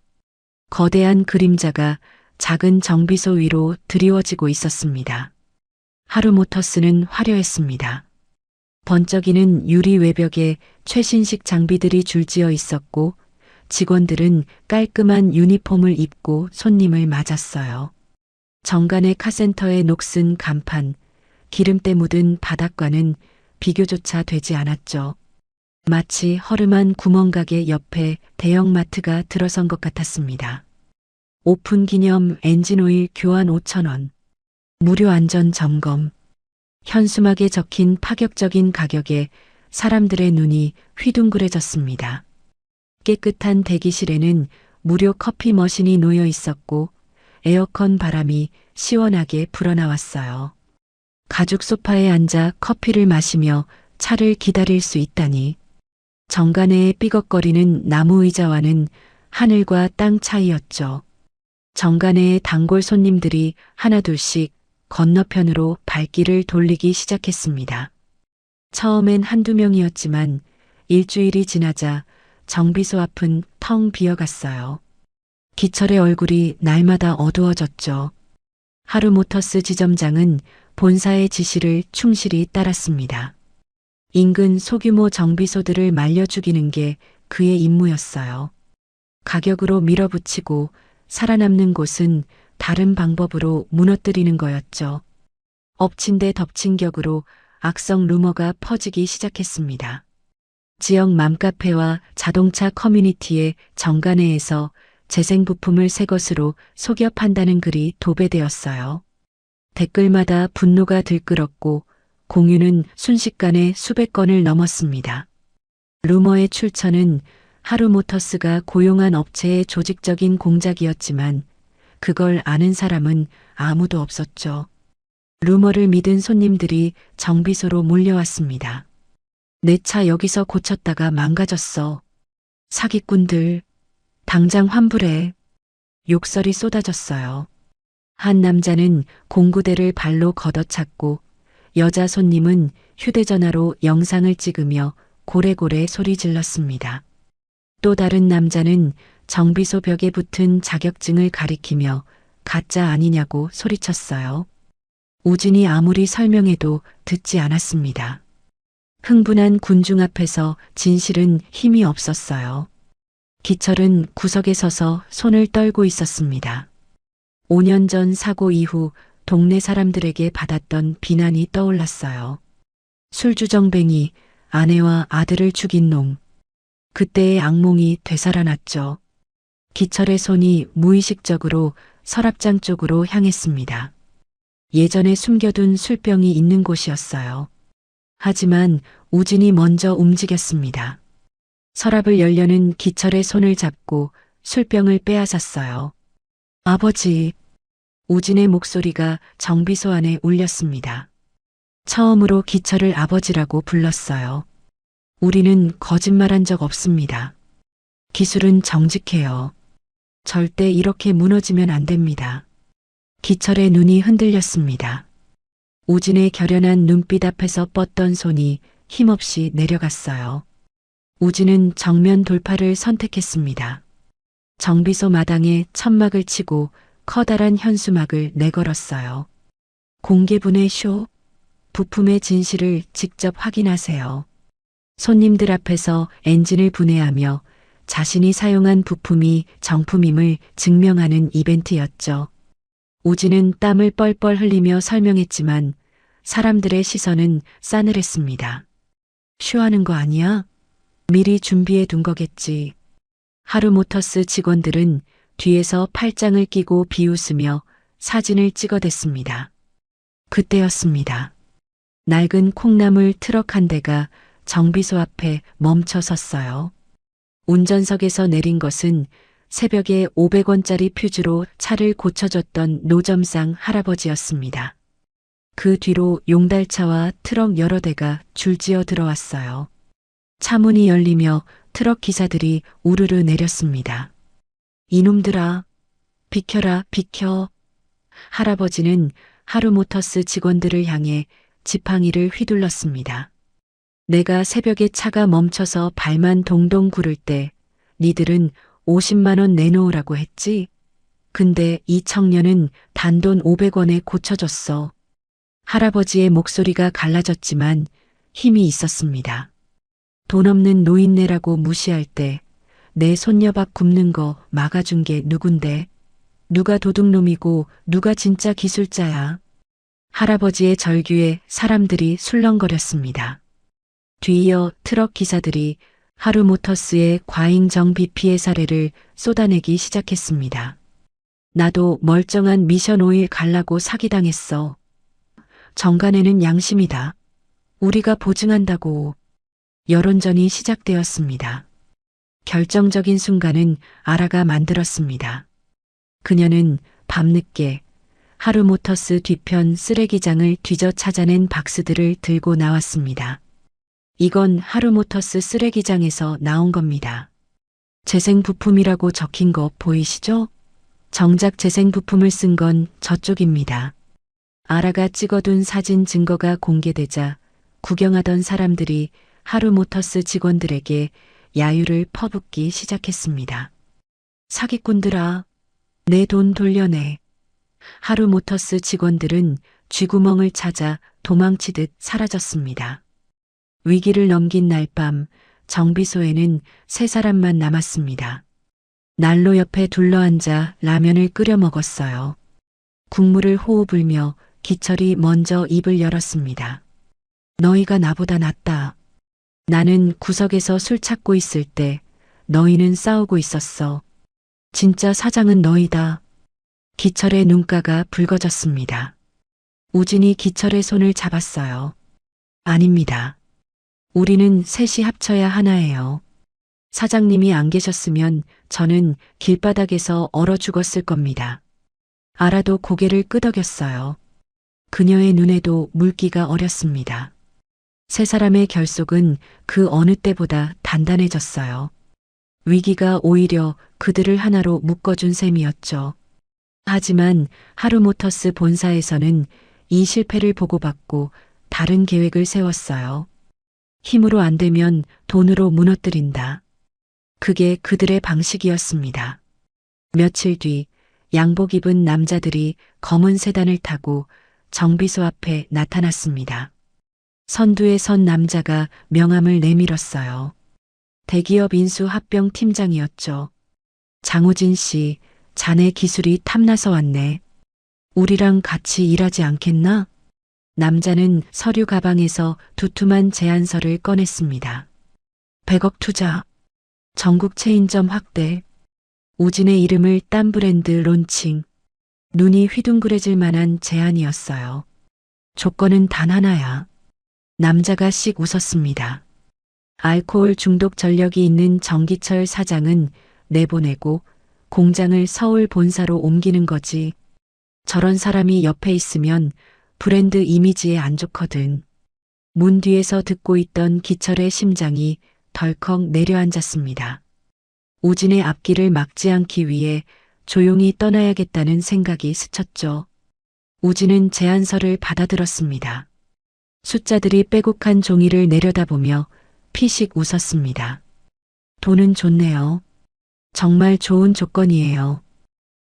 거대한 그림자가 작은 정비소 위로 드리워지고 있었습니다. 하루모터스는 화려했습니다. 번쩍이는 유리 외벽에 최신식 장비들이 줄지어 있었고 직원들은 깔끔한 유니폼을 입고 손님을 맞았어요. 정관의 카센터의 녹슨 간판, 기름때 묻은 바닥과는 비교조차 되지 않았죠. 마치 허름한 구멍가게 옆에 대형마트가 들어선 것 같았습니다. 오픈 기념 엔진오일 교환 5,000원, 무료 안전 점검. 현수막에 적힌 파격적인 가격에 사람들의 눈이 휘둥그레졌습니다. 깨끗한 대기실에는 무료 커피 머신이 놓여 있었고 에어컨 바람이 시원하게 불어나왔어요. 가죽 소파에 앉아 커피를 마시며 차를 기다릴 수 있다니. 정관의 삐걱거리는 나무 의자와는 하늘과 땅 차이였죠. 정관의 단골 손님들이 하나둘씩 건너편으로 발길을 돌리기 시작했습니다. 처음엔 한두 명이었지만 일주일이 지나자 정비소 앞은 텅 비어갔어요. 기철의 얼굴이 날마다 어두워졌죠. 하루모터스 지점장은 본사의 지시를 충실히 따랐습니다. 인근 소규모 정비소들을 말려 죽이는 게 그의 임무였어요. 가격으로 밀어붙이고 살아남는 곳은 다른 방법으로 무너뜨리는 거였죠. 엎친 데 덮친 격으로 악성 루머가 퍼지기 시작했습니다. 지역 맘카페와 자동차 커뮤니티의 정관회에서 재생 부품을 새 것으로 속여 판다는 글이 도배되었어요. 댓글마다 분노가 들끓었고 공유는 순식간에 수백 건을 넘었습니다. 루머의 출처는 하루모터스가 고용한 업체의 조직적인 공작이었지만 그걸 아는 사람은 아무도 없었죠. 루머를 믿은 손님들이 정비소로 몰려왔습니다. 내 차 여기서 고쳤다가 망가졌어. 사기꾼들, 당장 환불해. 욕설이 쏟아졌어요. 한 남자는 공구대를 발로 걷어찼고 여자 손님은 휴대전화로 영상을 찍으며 고래고래 소리 질렀습니다. 또 다른 남자는 정비소 벽에 붙은 자격증을 가리키며 가짜 아니냐고 소리쳤어요. 우진이 아무리 설명해도 듣지 않았습니다. 흥분한 군중 앞에서 진실은 힘이 없었어요. 기철은 구석에 서서 손을 떨고 있었습니다. 5년 전 사고 이후 동네 사람들에게 받았던 비난이 떠올랐어요. 술주정뱅이, 아내와 아들을 죽인 놈. 그때의 악몽이 되살아났죠. 기철의 손이 무의식적으로 서랍장 쪽으로 향했습니다. 예전에 숨겨둔 술병이 있는 곳이었어요. 하지만 우진이 먼저 움직였습니다. 서랍을 열려는 기철의 손을 잡고 술병을 빼앗았어요. 아버지. 우진의 목소리가 정비소 안에 울렸습니다. 처음으로 기철을 아버지라고 불렀어요. 우리는 거짓말한 적 없습니다. 기술은 정직해요. 절대 이렇게 무너지면 안 됩니다. 기철의 눈이 흔들렸습니다. 우진의 결연한 눈빛 앞에서 뻗던 손이 힘없이 내려갔어요. 우진은 정면 돌파를 선택했습니다. 정비소 마당에 천막을 치고 커다란 현수막을 내걸었어요. 공개분해 쇼, 부품의 진실을 직접 확인하세요. 손님들 앞에서 엔진을 분해하며 자신이 사용한 부품이 정품임을 증명하는 이벤트였죠. 우진은 땀을 뻘뻘 흘리며 설명했지만 사람들의 시선은 싸늘했습니다. 쇼하는 거 아니야? 미리 준비해 둔 거겠지. 하루모터스 직원들은 뒤에서 팔짱을 끼고 비웃으며 사진을 찍어댔습니다. 그때였습니다. 낡은 콩나물 트럭 한 대가 정비소 앞에 멈춰 섰어요. 운전석에서 내린 것은 새벽에 500원짜리 퓨즈로 차를 고쳐줬던 노점상 할아버지였습니다. 그 뒤로 용달차와 트럭 여러 대가 줄지어 들어왔어요. 차문이 열리며 트럭 기사들이 우르르 내렸습니다. 이놈들아, 비켜라, 비켜. 할아버지는 하루모터스 직원들을 향해 지팡이를 휘둘렀습니다. 내가 새벽에 차가 멈춰서 발만 동동 구를 때 니들은 50만 원 내놓으라고 했지? 근데 이 청년은 단돈 500원에 고쳐줬어. 할아버지의 목소리가 갈라졌지만 힘이 있었습니다. 돈 없는 노인네라고 무시할 때 내 손녀밥 굽는 거 막아준 게 누군데? 누가 도둑놈이고 누가 진짜 기술자야? 할아버지의 절규에 사람들이 술렁거렸습니다. 뒤이어 트럭 기사들이 하루모터스의 과잉 정비 피해 사례를 쏟아내기 시작했습니다. 나도 멀쩡한 미션 오일 갈라고 사기당했어. 정관에는 양심이다. 우리가 보증한다고. 여론전이 시작되었습니다. 결정적인 순간은 아라가 만들었습니다. 그녀는 밤늦게 하루모터스 뒤편 쓰레기장을 뒤져 찾아낸 박스들을 들고 나왔습니다. 이건 하루모터스 쓰레기장에서 나온 겁니다. 재생 부품이라고 적힌 거 보이시죠? 정작 재생 부품을 쓴 건 저쪽입니다. 아라가 찍어둔 사진 증거가 공개되자 구경하던 사람들이 하루모터스 직원들에게 야유를 퍼붓기 시작했습니다. 사기꾼들아, 내 돈 돌려내. 하루모터스 직원들은 쥐구멍을 찾아 도망치듯 사라졌습니다. 위기를 넘긴 날 밤 정비소에는 세 사람만 남았습니다. 난로 옆에 둘러앉아 라면을 끓여 먹었어요. 국물을 호호 불며 기철이 먼저 입을 열었습니다. 너희가 나보다 낫다. 나는 구석에서 술 찾고 있을 때 너희는 싸우고 있었어. 진짜 사장은 너희다. 기철의 눈가가 붉어졌습니다. 우진이 기철의 손을 잡았어요. 아닙니다. 우리는 셋이 합쳐야 하나예요. 사장님이 안 계셨으면 저는 길바닥에서 얼어 죽었을 겁니다. 아라도 고개를 끄덕였어요. 그녀의 눈에도 물기가 어렸습니다. 세 사람의 결속은 그 어느 때보다 단단해졌어요. 위기가 오히려 그들을 하나로 묶어준 셈이었죠. 하지만 하루모터스 본사에서는 이 실패를 보고받고 다른 계획을 세웠어요. 힘으로 안 되면 돈으로 무너뜨린다. 그게 그들의 방식이었습니다. 며칠 뒤 양복 입은 남자들이 검은 세단을 타고 정비소 앞에 나타났습니다. 선두에 선 남자가 명함을 내밀었어요. 대기업 인수 합병 팀장이었죠. 장우진 씨, 자네 기술이 탐나서 왔네. 우리랑 같이 일하지 않겠나? 남자는 서류 가방에서 두툼한 제안서를 꺼냈습니다. 100억 투자, 전국 체인점 확대, 우진의 이름을 딴 브랜드 론칭. 눈이 휘둥그레질 만한 제안이었어요. 조건은 단 하나야. 남자가 씩 웃었습니다. 알코올 중독 전력이 있는 정기철 사장은 내보내고 공장을 서울 본사로 옮기는 거지. 저런 사람이 옆에 있으면 브랜드 이미지에 안 좋거든. 문 뒤에서 듣고 있던 기철의 심장이 덜컥 내려앉았습니다. 우진의 앞길을 막지 않기 위해 조용히 떠나야겠다는 생각이 스쳤죠. 우진은 제안서를 받아들었습니다. 숫자들이 빼곡한 종이를 내려다보며 피식 웃었습니다. 돈은 좋네요. 정말 좋은 조건이에요.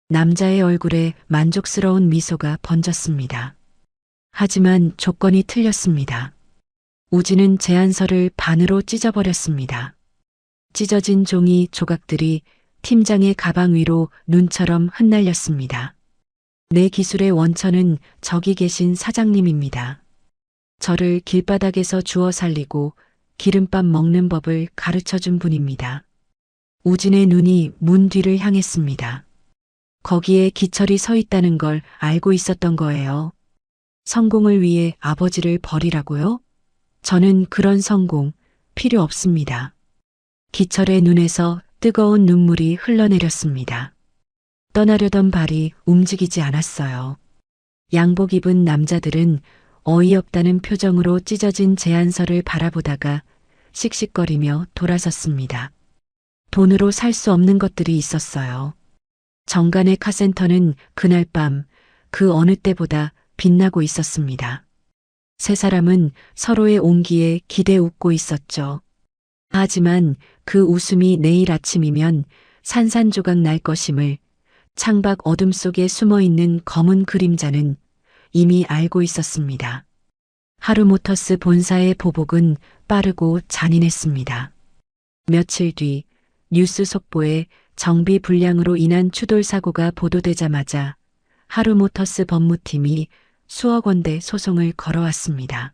남자의 얼굴에 만족스러운 미소가 번졌습니다. 하지만 조건이 틀렸습니다. 우진은 제안서를 반으로 찢어버렸습니다. 찢어진 종이 조각들이 팀장의 가방 위로 눈처럼 흩날렸습니다. 내 기술의 원천은 저기 계신 사장님입니다. 저를 길바닥에서 주워 살리고 기름밥 먹는 법을 가르쳐준 분입니다. 우진의 눈이 문 뒤를 향했습니다. 거기에 기철이 서 있다는 걸 알고 있었던 거예요. 성공을 위해 아버지를 버리라고요? 저는 그런 성공 필요 없습니다. 기철의 눈에서 뜨거운 눈물이 흘러내렸습니다. 떠나려던 발이 움직이지 않았어요. 양복 입은 남자들은 어이없다는 표정으로 찢어진 제안서를 바라보다가 씩씩거리며 돌아섰습니다. 돈으로 살 수 없는 것들이 있었어요. 정관의 카센터는 그날 밤 그 어느 때보다 빛나고 있었습니다. 세 사람은 서로의 온기에 기대 웃고 있었죠. 하지만 그 웃음이 내일 아침이면 산산조각 날 것임을 창밖 어둠 속에 숨어있는 검은 그림자는 이미 알고 있었습니다. 하루모터스 본사의 보복은 빠르고 잔인했습니다. 며칠 뒤 뉴스 속보에 정비 불량으로 인한 추돌 사고가 보도되자마자 하루모터스 법무팀이 수억 원대 소송을 걸어왔습니다.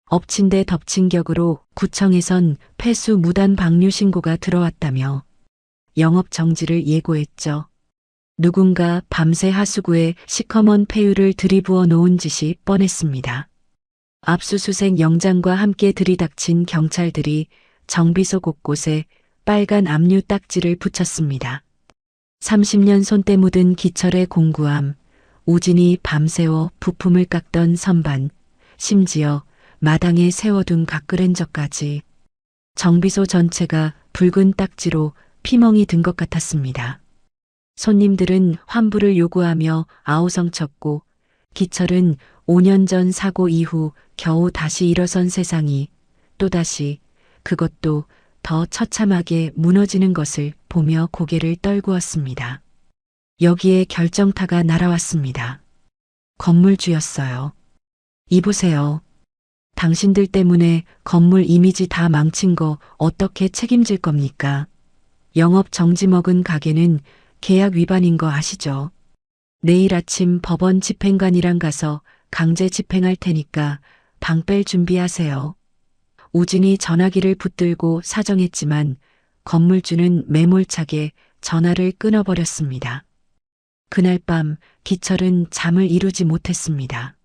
엎친 데 덮친 격으로 구청에선 폐수 무단 방류 신고가 들어왔다며 영업 정지를 예고했죠. 누군가 밤새 하수구에 시커먼 폐유를 들이부어 놓은 짓이 뻔했습니다. 압수수색 영장과 함께 들이닥친 경찰들이 정비소 곳곳에 빨간 압류 딱지를 붙였습니다. 30년 손때 묻은 기철의 공구함, 우진이 밤새워 부품을 깎던 선반, 심지어 마당에 세워둔 각그랜저까지 정비소 전체가 붉은 딱지로 피멍이 든 것 같았습니다. 손님들은 환불을 요구하며 아우성쳤고 기철은 5년 전 사고 이후 겨우 다시 일어선 세상이 또다시 그것도 더 처참하게 무너지는 것을 보며 고개를 떨구었습니다. 여기에 결정타가 날아왔습니다. 건물주였어요. 이보세요. 당신들 때문에 건물 이미지 다 망친 거 어떻게 책임질 겁니까? 영업 정지 먹은 가게는 계약 위반인 거 아시죠? 내일 아침 법원 집행관이랑 가서 강제 집행할 테니까 방 뺄 준비하세요. 우진이 전화기를 붙들고 사정했지만 건물주는 매몰차게 전화를 끊어버렸습니다. 그날 밤 기철은 잠을 이루지 못했습니다.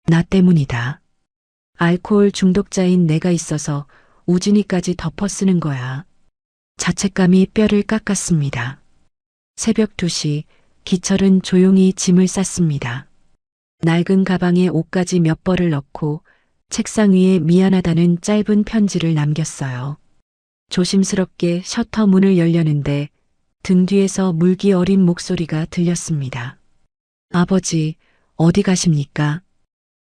나 때문이다. 알코올 중독자인 내가 있어서 우진이까지 덮어쓰는 거야. 자책감이 뼈를 깎았습니다. 새벽 2시 기철은 조용히 짐을 쌌습니다. 낡은 가방에 옷까지 몇 벌을 넣고 책상 위에 미안하다는 짧은 편지를 남겼어요. 조심스럽게 셔터 문을 열려는데 등 뒤에서 물기 어린 목소리가 들렸습니다. 아버지, 어디 가십니까?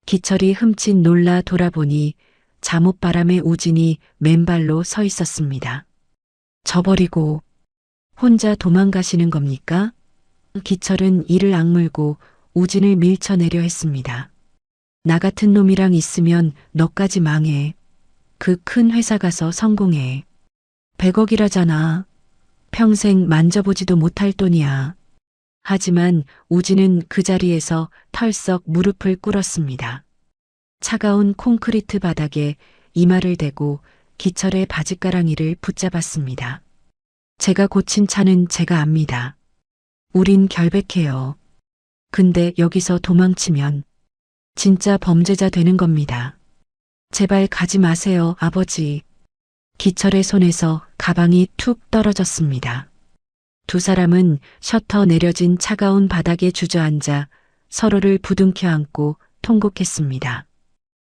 기철이 흠칫 놀라 돌아보니 잠옷바람에 우진이 맨발로 서 있었습니다. 저버리고 혼자 도망가시는 겁니까? 기철은 이를 악물고 우진을 밀쳐내려 했습니다. 나 같은 놈이랑 있으면 너까지 망해. 그 큰 회사 가서 성공해. 100억이라잖아. 평생 만져보지도 못할 돈이야. 하지만 우진은 그 자리에서 털썩 무릎을 꿇었습니다. 차가운 콘크리트 바닥에 이마를 대고 기철의 바짓가랑이를 붙잡았습니다. 제가 고친 차는 제가 압니다. 우린 결백해요. 근데 여기서 도망치면 진짜 범죄자 되는 겁니다. 제발 가지 마세요, 아버지. 기철의 손에서 가방이 툭 떨어졌습니다. 두 사람은 셔터 내려진 차가운 바닥에 주저앉아 서로를 부둥켜 안고 통곡했습니다.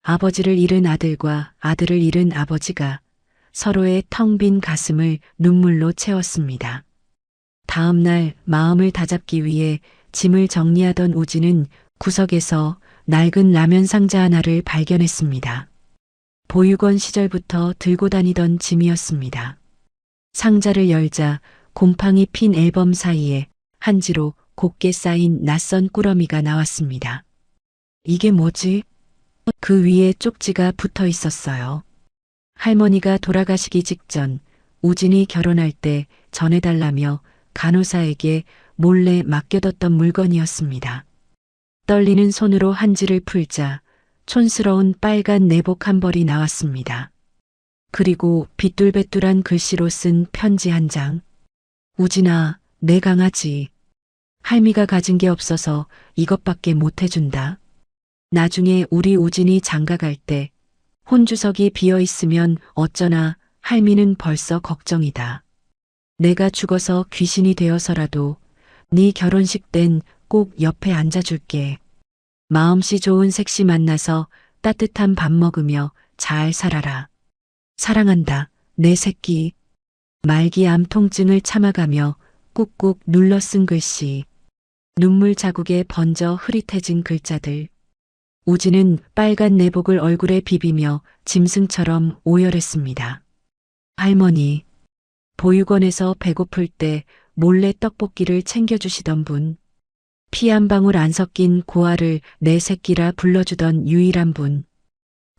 아버지를 잃은 아들과 아들을 잃은 아버지가 서로의 텅 빈 가슴을 눈물로 채웠습니다. 다음 날 마음을 다잡기 위해 짐을 정리하던 우진은 구석에서 낡은 라면 상자 하나를 발견했습니다. 보육원 시절부터 들고 다니던 짐이었습니다. 상자를 열자 곰팡이 핀 앨범 사이에 한지로 곱게 쌓인 낯선 꾸러미가 나왔습니다. 이게 뭐지? 그 위에 쪽지가 붙어 있었어요. 할머니가 돌아가시기 직전 우진이 결혼할 때 전해달라며 간호사에게 몰래 맡겨뒀던 물건이었습니다. 떨리는 손으로 한지를 풀자 촌스러운 빨간 내복 한 벌이 나왔습니다. 그리고 비뚤배뚤한 글씨로 쓴 편지 한 장. 우진아, 내 강아지. 할미가 가진 게 없어서 이것밖에 못 해준다. 나중에 우리 우진이 장가갈 때 혼주석이 비어 있으면 어쩌나 할미는 벌써 걱정이다. 내가 죽어서 귀신이 되어서라도 네 결혼식 땐 꼭 옆에 앉아줄게. 마음씨 좋은 색시 만나서 따뜻한 밥 먹으며 잘 살아라. 사랑한다, 내 새끼. 말기 암 통증을 참아가며 꾹꾹 눌러 쓴 글씨. 눈물 자국에 번져 흐릿해진 글자들. 우진은 빨간 내복을 얼굴에 비비며 짐승처럼 오열했습니다. 할머니, 보육원에서 배고플 때 몰래 떡볶이를 챙겨주시던 분. 피 한 방울 안 섞인 고아를 내 새끼라 불러주던 유일한 분.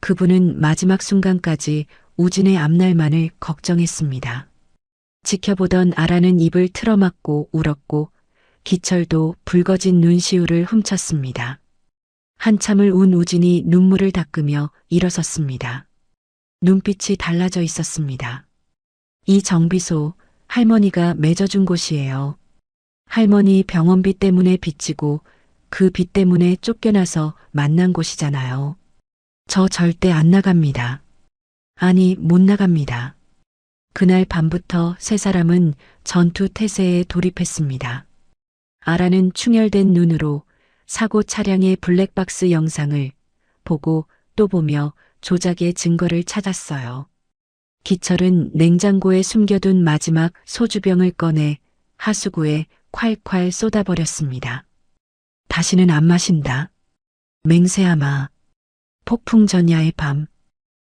그분은 마지막 순간까지 우진의 앞날만을 걱정했습니다. 지켜보던 아라는 입을 틀어막고 울었고 기철도 붉어진 눈시울을 훔쳤습니다. 한참을 운 우진이 눈물을 닦으며 일어섰습니다. 눈빛이 달라져 있었습니다. 이 정비소 할머니가 맺어준 곳이에요. 할머니 병원비 때문에 빚지고 그 빚 때문에 쫓겨나서 만난 곳이잖아요. 저 절대 안 나갑니다. 아니, 못 나갑니다. 그날 밤부터 세 사람은 전투 태세에 돌입했습니다. 아라는 충혈된 눈으로 사고 차량의 블랙박스 영상을 보고 또 보며 조작의 증거를 찾았어요. 기철은 냉장고에 숨겨둔 마지막 소주병을 꺼내 하수구에 콸콸 쏟아버렸습니다. 다시는 안 마신다. 맹세하마. 폭풍 전야의 밤.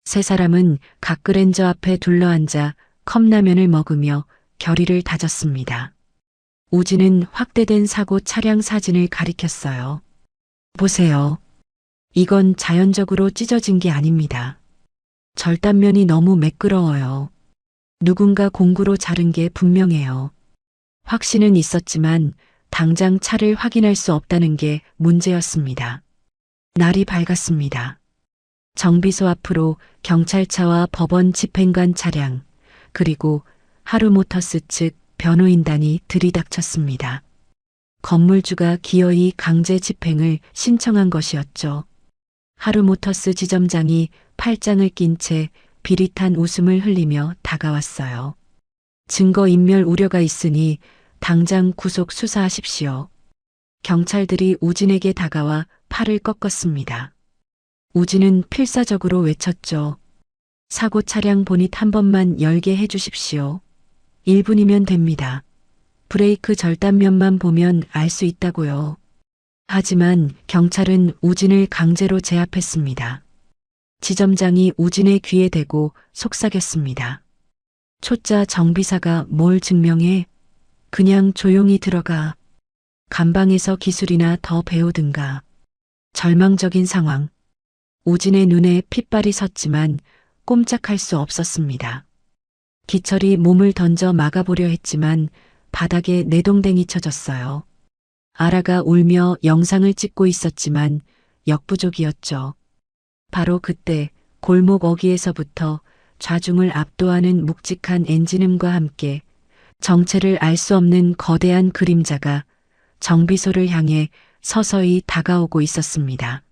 세 사람은 각그랜저 앞에 둘러앉아 컵라면을 먹으며 결의를 다졌습니다. 우진은 확대된 사고 차량 사진을 가리켰어요. 보세요. 이건 자연적으로 찢어진 게 아닙니다. 절단면이 너무 매끄러워요. 누군가 공구로 자른 게 분명해요. 확신은 있었지만 당장 차를 확인할 수 없다는 게 문제였습니다. 날이 밝았습니다. 정비소 앞으로 경찰차와 법원 집행관 차량, 그리고 하루모터스 측 변호인단이 들이닥쳤습니다. 건물주가 기어이 강제 집행을 신청한 것이었죠. 하루모터스 지점장이 팔짱을 낀 채 비릿한 웃음을 흘리며 다가왔어요. 증거인멸 우려가 있으니 당장 구속 수사하십시오. 경찰들이 우진에게 다가와 팔을 꺾었습니다. 우진은 필사적으로 외쳤죠. 사고 차량 보닛 한 번만 열게 해주십시오. 1분이면 됩니다. 브레이크 절단면만 보면 알 수 있다고요. 하지만 경찰은 우진을 강제로 제압했습니다. 지점장이 우진의 귀에 대고 속삭였습니다. 초짜 정비사가 뭘 증명해? 그냥 조용히 들어가. 감방에서 기술이나 더 배우든가. 절망적인 상황. 우진의 눈에 핏발이 섰지만 꼼짝할 수 없었습니다. 기철이 몸을 던져 막아보려 했지만 바닥에 내동댕이 쳐졌어요. 아라가 울며 영상을 찍고 있었지만 역부족이었죠. 바로 그때 골목 어귀에서부터 좌중을 압도하는 묵직한 엔진음과 함께 정체를 알 수 없는 거대한 그림자가 정비소를 향해 서서히 다가오고 있었습니다.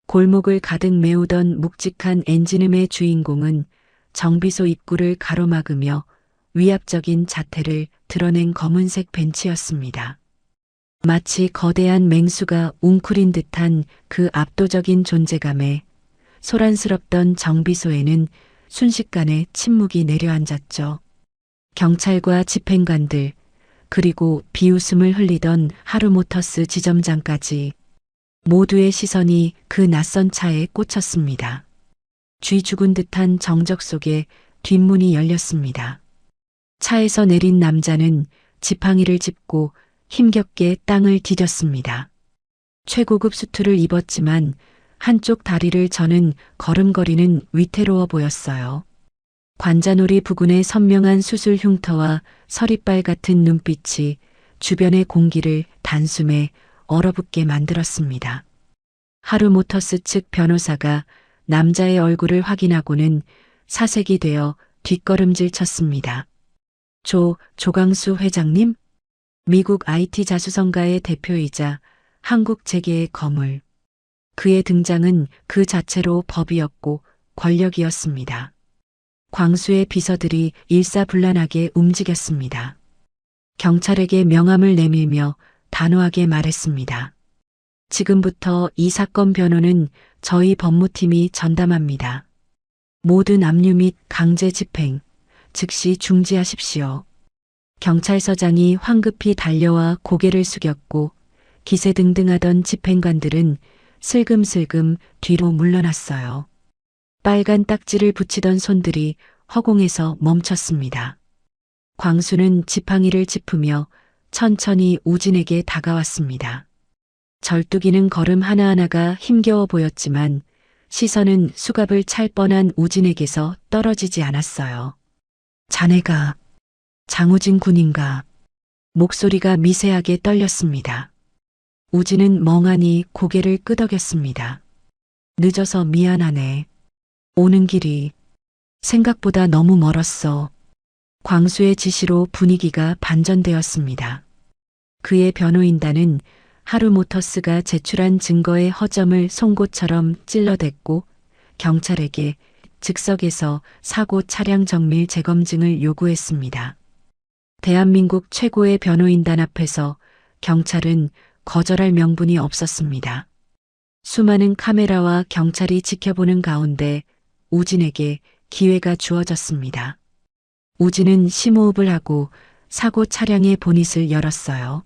골목을 가득 메우던 묵직한 엔진음의 주인공은 정비소 입구를 가로막으며 위압적인 자태를 드러낸 검은색 벤치였습니다. 마치 거대한 맹수가 웅크린 듯한 그 압도적인 존재감에 소란스럽던 정비소에는 순식간에 침묵이 내려앉았죠. 경찰과 집행관들, 그리고 비웃음을 흘리던 하루모터스 지점장까지 모두의 시선이 그 낯선 차에 꽂혔습니다. 쥐 죽은 듯한 정적 속에 뒷문이 열렸습니다. 차에서 내린 남자는 지팡이를 짚고 힘겹게 땅을 디뎠습니다. 최고급 수트를 입었지만 한쪽 다리를 저는 걸음걸이는 위태로워 보였어요. 관자놀이 부근의 선명한 수술 흉터와 서리빨 같은 눈빛이 주변의 공기를 단숨에 얼어붙게 만들었습니다. 하루모터스 측 변호사가 남자의 얼굴을 확인하고는 사색이 되어 뒷걸음질 쳤습니다. 조광수 회장님? 미국 IT 자수성가의 대표이자 한국 재계의 거물. 그의 등장은 그 자체로 법이었고 권력이었습니다. 광수의 비서들이 일사불란하게 움직였습니다. 경찰에게 명함을 내밀며 단호하게 말했습니다. 지금부터 이 사건 변호는 저희 법무팀이 전담합니다. 모든 압류 및 강제 집행, 즉시 중지하십시오. 경찰서장이 황급히 달려와 고개를 숙였고 기세등등하던 집행관들은 슬금슬금 뒤로 물러났어요. 빨간 딱지를 붙이던 손들이 허공에서 멈췄습니다. 광수는 지팡이를 짚으며 천천히 우진에게 다가왔습니다. 절뚝이는 걸음 하나하나가 힘겨워 보였지만 시선은 수갑을 찰 뻔한 우진에게서 떨어지지 않았어요. 자네가 장우진 군인가? 목소리가 미세하게 떨렸습니다. 우진은 멍하니 고개를 끄덕였습니다. 늦어서 미안하네. 오는 길이 생각보다 너무 멀었어. 광수의 지시로 분위기가 반전되었습니다. 그의 변호인단은 하루모터스가 제출한 증거의 허점을 송곳처럼 찔러댔고 경찰에게 즉석에서 사고 차량 정밀 재검증을 요구했습니다. 대한민국 최고의 변호인단 앞에서 경찰은 거절할 명분이 없었습니다. 수많은 카메라와 경찰이 지켜보는 가운데 우진에게 기회가 주어졌습니다. 우진은 심호흡을 하고 사고 차량의 보닛을 열었어요.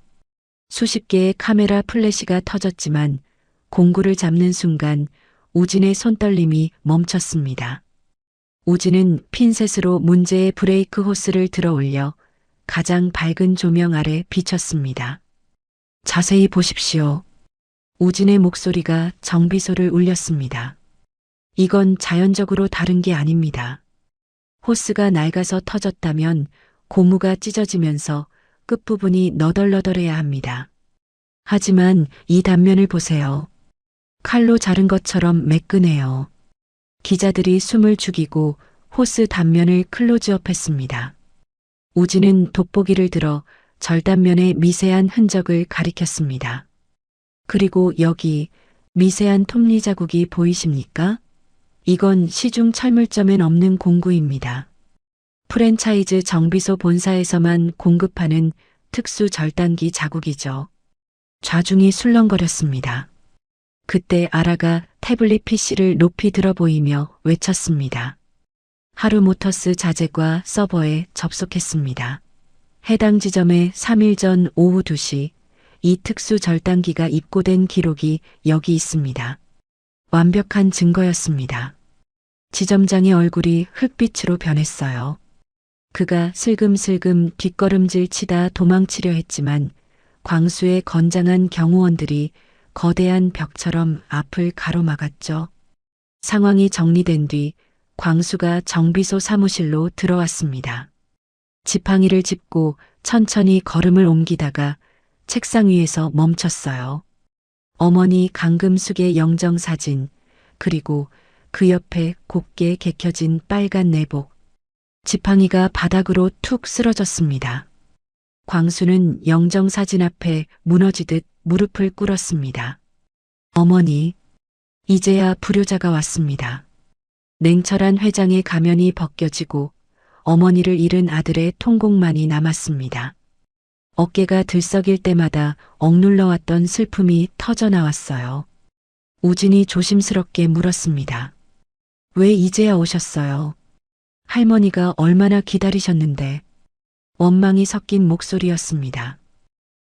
수십 개의 카메라 플래시가 터졌지만 공구를 잡는 순간 우진의 손떨림이 멈췄습니다. 우진은 핀셋으로 문제의 브레이크 호스를 들어 올려 가장 밝은 조명 아래 비쳤습니다. 자세히 보십시오. 우진의 목소리가 정비소를 울렸습니다. 이건 자연적으로 다른 게 아닙니다. 호스가 낡아서 터졌다면 고무가 찢어지면서 끝부분이 너덜너덜해야 합니다. 하지만 이 단면을 보세요. 칼로 자른 것처럼 매끈해요. 기자들이 숨을 죽이고 호스 단면을 클로즈업했습니다. 우진은 돋보기를 들어 절단면의 미세한 흔적을 가리켰습니다. 그리고 여기 미세한 톱니 자국이 보이십니까? 이건 시중 철물점엔 없는 공구입니다. 프랜차이즈 정비소 본사에서만 공급하는 특수 절단기 자국이죠. 좌중이 술렁거렸습니다. 그때 아라가 태블릿 PC를 높이 들어 보이며 외쳤습니다. 하루모터스 자재과 서버에 접속했습니다. 해당 지점에 3일 전 오후 2시 이 특수 절단기가 입고된 기록이 여기 있습니다. 완벽한 증거였습니다. 지점장의 얼굴이 흑빛으로 변했어요. 그가 슬금슬금 뒷걸음질 치다 도망치려 했지만 광수의 건장한 경호원들이 거대한 벽처럼 앞을 가로막았죠. 상황이 정리된 뒤 광수가 정비소 사무실로 들어왔습니다. 지팡이를 짚고 천천히 걸음을 옮기다가 책상 위에서 멈췄어요. 어머니 강금숙의 영정사진, 그리고 그 옆에 곱게 개켜진 빨간 내복. 지팡이가 바닥으로 툭 쓰러졌습니다. 광수는 영정사진 앞에 무너지듯 무릎을 꿇었습니다. 어머니, 이제야 불효자가 왔습니다. 냉철한 회장의 가면이 벗겨지고 어머니를 잃은 아들의 통곡만이 남았습니다. 어깨가 들썩일 때마다 억눌러왔던 슬픔이 터져나왔어요. 우진이 조심스럽게 물었습니다. 왜 이제야 오셨어요? 할머니가 얼마나 기다리셨는데. 원망이 섞인 목소리였습니다.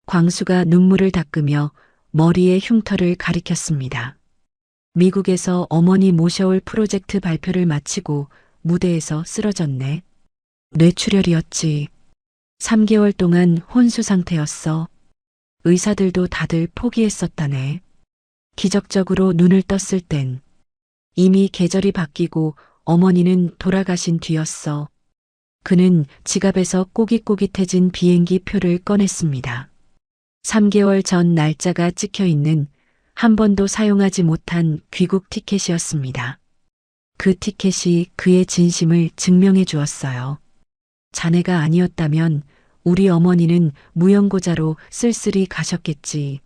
광수가 눈물을 닦으며 머리에 흉터를 가리켰습니다. 미국에서 어머니 모셔올 프로젝트 발표를 마치고 무대에서 쓰러졌네. 뇌출혈이었지. 3개월 동안 혼수 상태였어. 의사들도 다들 포기했었다네. 기적적으로 눈을 떴을 땐 이미 계절이 바뀌고 어머니는 돌아가신 뒤였어. 그는 지갑에서 꼬깃꼬깃해진 비행기 표를 꺼냈습니다. 3개월 전 날짜가 찍혀 있는 한 번도 사용하지 못한 귀국 티켓이었습니다. 그 티켓이 그의 진심을 증명해 주었어요. 자네가 아니었다면 우리 어머니는 무용고자로 쓸쓸히 가셨겠지.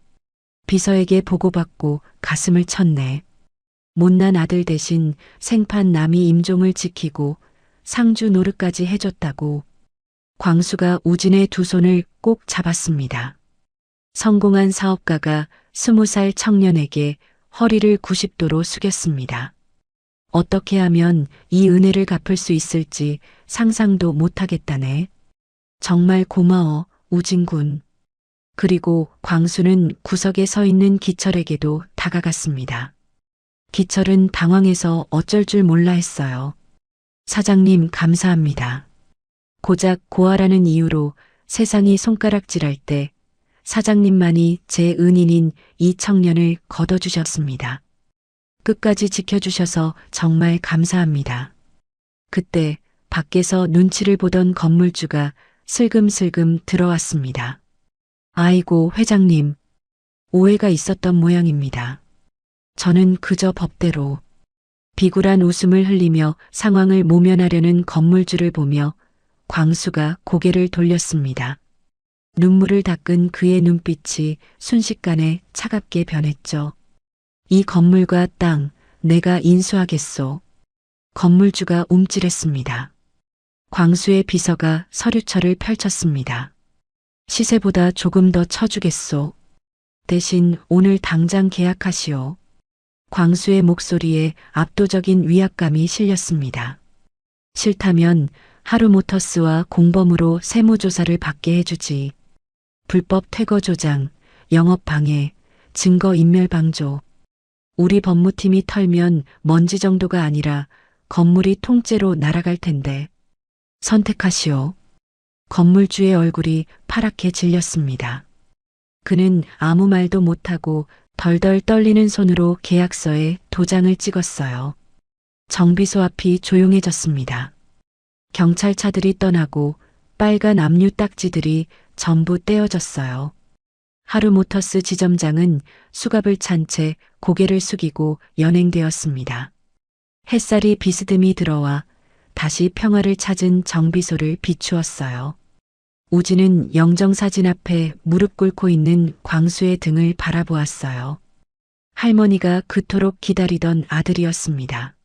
비서에게 보고받고 가슴을 쳤네. 못난 아들 대신 생판 남이 임종을 지키고 상주 노릇까지 해줬다고. 광수가 우진의 두 손을 꼭 잡았습니다. 성공한 사업가가 20살 청년에게 허리를 90도로 숙였습니다. 어떻게 하면 이 은혜를 갚을 수 있을지 상상도 못하겠다네. 정말 고마워, 우진군. 그리고 광수는 구석에 서 있는 기철에게도 다가갔습니다. 기철은 당황해서 어쩔 줄 몰라 했어요. 사장님 감사합니다. 고작 고아라는 이유로 세상이 손가락질할 때 사장님만이 제 은인인 이 청년을 걷어주셨습니다. 끝까지 지켜주셔서 정말 감사합니다. 그때 밖에서 눈치를 보던 건물주가 슬금슬금 들어왔습니다. 아이고 회장님, 오해가 있었던 모양입니다. 저는 그저 법대로. 비굴한 웃음을 흘리며 상황을 모면하려는 건물주를 보며 광수가 고개를 돌렸습니다. 눈물을 닦은 그의 눈빛이 순식간에 차갑게 변했죠. 이 건물과 땅 내가 인수하겠소. 건물주가 움찔했습니다. 광수의 비서가 서류철을 펼쳤습니다. 시세보다 조금 더 쳐주겠소. 대신 오늘 당장 계약하시오. 광수의 목소리에 압도적인 위압감이 실렸습니다. 싫다면 하루모터스와 공범으로 세무조사를 받게 해주지. 불법 퇴거 조장, 영업방해, 증거인멸방조. 우리 법무팀이 털면 먼지 정도가 아니라 건물이 통째로 날아갈 텐데. 선택하시오. 건물주의 얼굴이 파랗게 질렸습니다. 그는 아무 말도 못하고 덜덜 떨리는 손으로 계약서에 도장을 찍었어요. 정비소 앞이 조용해졌습니다. 경찰차들이 떠나고 빨간 압류 딱지들이 전부 떼어졌어요. 하루모터스 지점장은 수갑을 찬 채 고개를 숙이고 연행되었습니다. 햇살이 비스듬히 들어와 다시 평화를 찾은 정비소를 비추었어요. 우진은 영정사진 앞에 무릎 꿇고 있는 광수의 등을 바라보았어요. 할머니가 그토록 기다리던 아들이었습니다.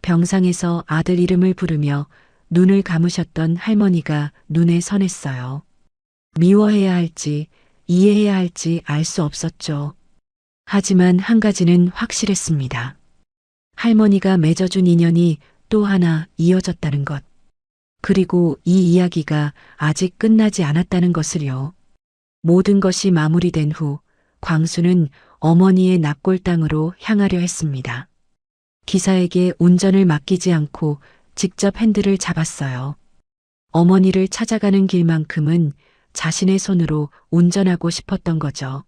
병상에서 아들 이름을 부르며 눈을 감으셨던 할머니가 눈에 선했어요. 미워해야 할지 이해해야 할지 알 수 없었죠. 하지만 한 가지는 확실했습니다. 할머니가 맺어준 인연이 또 하나 이어졌다는 것. 그리고 이 이야기가 아직 끝나지 않았다는 것을요. 모든 것이 마무리된 후 광수는 어머니의 납골 땅으로 향하려 했습니다. 기사에게 운전을 맡기지 않고 직접 핸들을 잡았어요. 어머니를 찾아가는 길만큼은 자신의 손으로 운전하고 싶었던 거죠.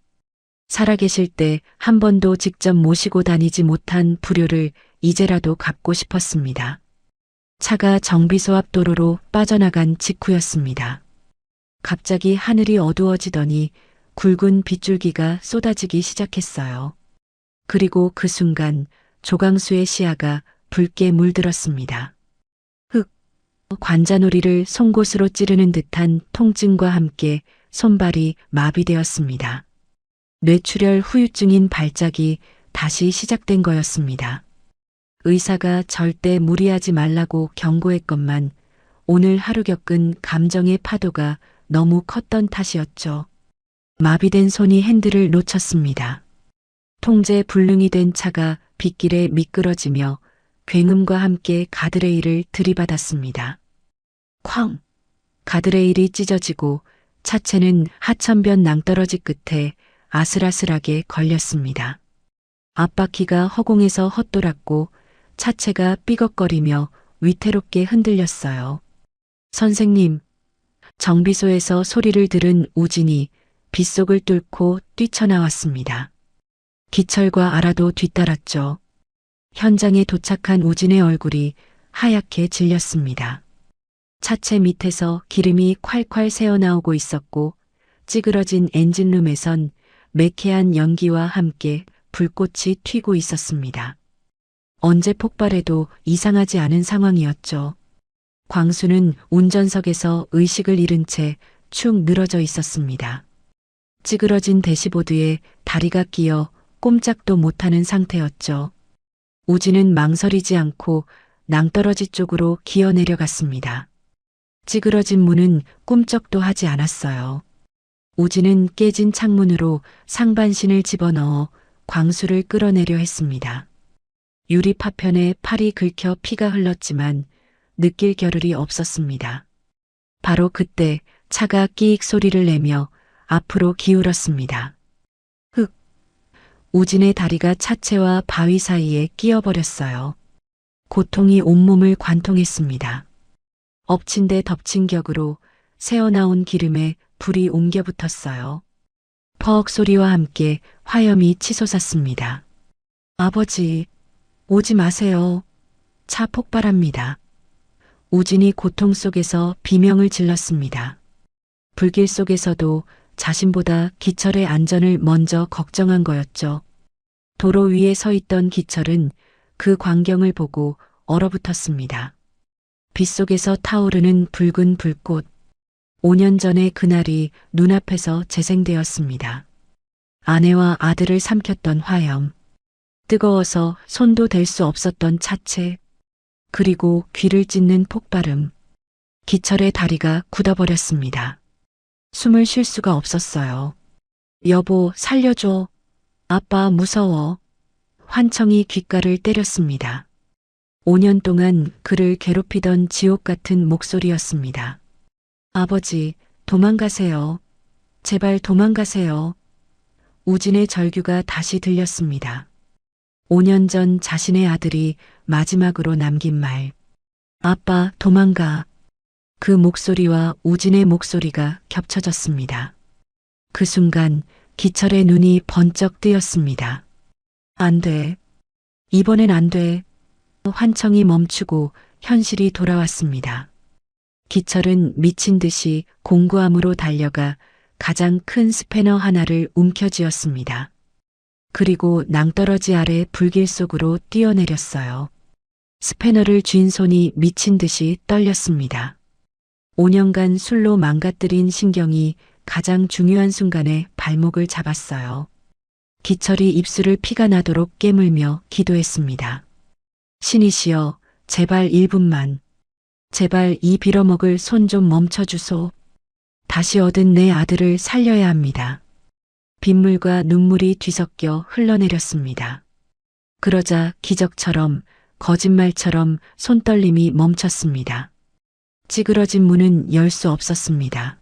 살아계실 때 한 번도 직접 모시고 다니지 못한 불효를 이제라도 갚고 싶었습니다. 차가 정비소 앞 도로로 빠져나간 직후였습니다. 갑자기 하늘이 어두워지더니 굵은 빗줄기가 쏟아지기 시작했어요. 그리고 그 순간 조광수의 시야가 붉게 물들었습니다. 흑, 관자놀이를 송곳으로 찌르는 듯한 통증과 함께 손발이 마비되었습니다. 뇌출혈 후유증인 발작이 다시 시작된 거였습니다. 의사가 절대 무리하지 말라고 경고했건만 오늘 하루 겪은 감정의 파도가 너무 컸던 탓이었죠. 마비된 손이 핸들을 놓쳤습니다. 통제 불능이 된 차가 빗길에 미끄러지며 굉음과 함께 가드레일을 들이받았습니다. 쾅! 가드레일이 찢어지고 차체는 하천변 낭떠러지 끝에 아슬아슬하게 걸렸습니다. 앞바퀴가 허공에서 헛돌았고 차체가 삐걱거리며 위태롭게 흔들렸어요. 선생님, 정비소에서 소리를 들은 우진이 빗속을 뚫고 뛰쳐나왔습니다. 기철과 아라도 뒤따랐죠. 현장에 도착한 우진의 얼굴이 하얗게 질렸습니다. 차체 밑에서 기름이 콸콸 새어나오고 있었고 찌그러진 엔진룸에선 매캐한 연기와 함께 불꽃이 튀고 있었습니다. 언제 폭발해도 이상하지 않은 상황이었죠. 광수는 운전석에서 의식을 잃은 채 축 늘어져 있었습니다. 찌그러진 대시보드에 다리가 끼어 꼼짝도 못하는 상태였죠. 우진은 망설이지 않고 낭떠러지 쪽으로 기어 내려갔습니다. 찌그러진 문은 꿈쩍도 하지 않았어요. 우진은 깨진 창문으로 상반신을 집어넣어 광수를 끌어내려 했습니다. 유리 파편에 팔이 긁혀 피가 흘렀지만 느낄 겨를이 없었습니다. 바로 그때 차가 끼익 소리를 내며 앞으로 기울었습니다. 흑! 우진의 다리가 차체와 바위 사이에 끼어버렸어요. 고통이 온몸을 관통했습니다. 엎친 데 덮친 격으로 새어나온 기름에 불이 옮겨 붙었어요. 퍽 소리와 함께 화염이 치솟았습니다. 아버지, 오지 마세요. 차 폭발합니다. 우진이 고통 속에서 비명을 질렀습니다. 불길 속에서도 자신보다 기철의 안전을 먼저 걱정한 거였죠. 도로 위에 서 있던 기철은 그 광경을 보고 얼어붙었습니다. 빗속에서 타오르는 붉은 불꽃. 5년 전의 그날이 눈앞에서 재생되었습니다. 아내와 아들을 삼켰던 화염. 뜨거워서 손도 댈 수 없었던 차체. 그리고 귀를 찢는 폭발음. 기철의 다리가 굳어버렸습니다. 숨을 쉴 수가 없었어요. 여보, 살려줘. 아빠 무서워. 환청이 귓가를 때렸습니다. 5년 동안 그를 괴롭히던 지옥 같은 목소리였습니다. 아버지, 도망가세요. 제발 도망가세요. 우진의 절규가 다시 들렸습니다. 5년 전 자신의 아들이 마지막으로 남긴 말. 아빠, 도망가. 그 목소리와 우진의 목소리가 겹쳐졌습니다. 그 순간 기철의 눈이 번쩍 뜨였습니다. 안 돼. 이번엔 안 돼. 환청이 멈추고 현실이 돌아왔습니다. 기철은 미친 듯이 공구함으로 달려가 가장 큰 스패너 하나를 움켜쥐었습니다. 그리고 낭떠러지 아래 불길 속으로 뛰어내렸어요. 스패너를 쥔 손이 미친 듯이 떨렸습니다. 5년간 술로 망가뜨린 신경이 가장 중요한 순간에 발목을 잡았어요. 기철이 입술을 피가 나도록 깨물며 기도했습니다. 신이시여, 제발 1분만. 제발 이 빌어먹을 손 좀 멈춰주소. 다시 얻은 내 아들을 살려야 합니다. 빗물과 눈물이 뒤섞여 흘러내렸습니다. 그러자 기적처럼, 거짓말처럼 손떨림이 멈췄습니다. 찌그러진 문은 열 수 없었습니다.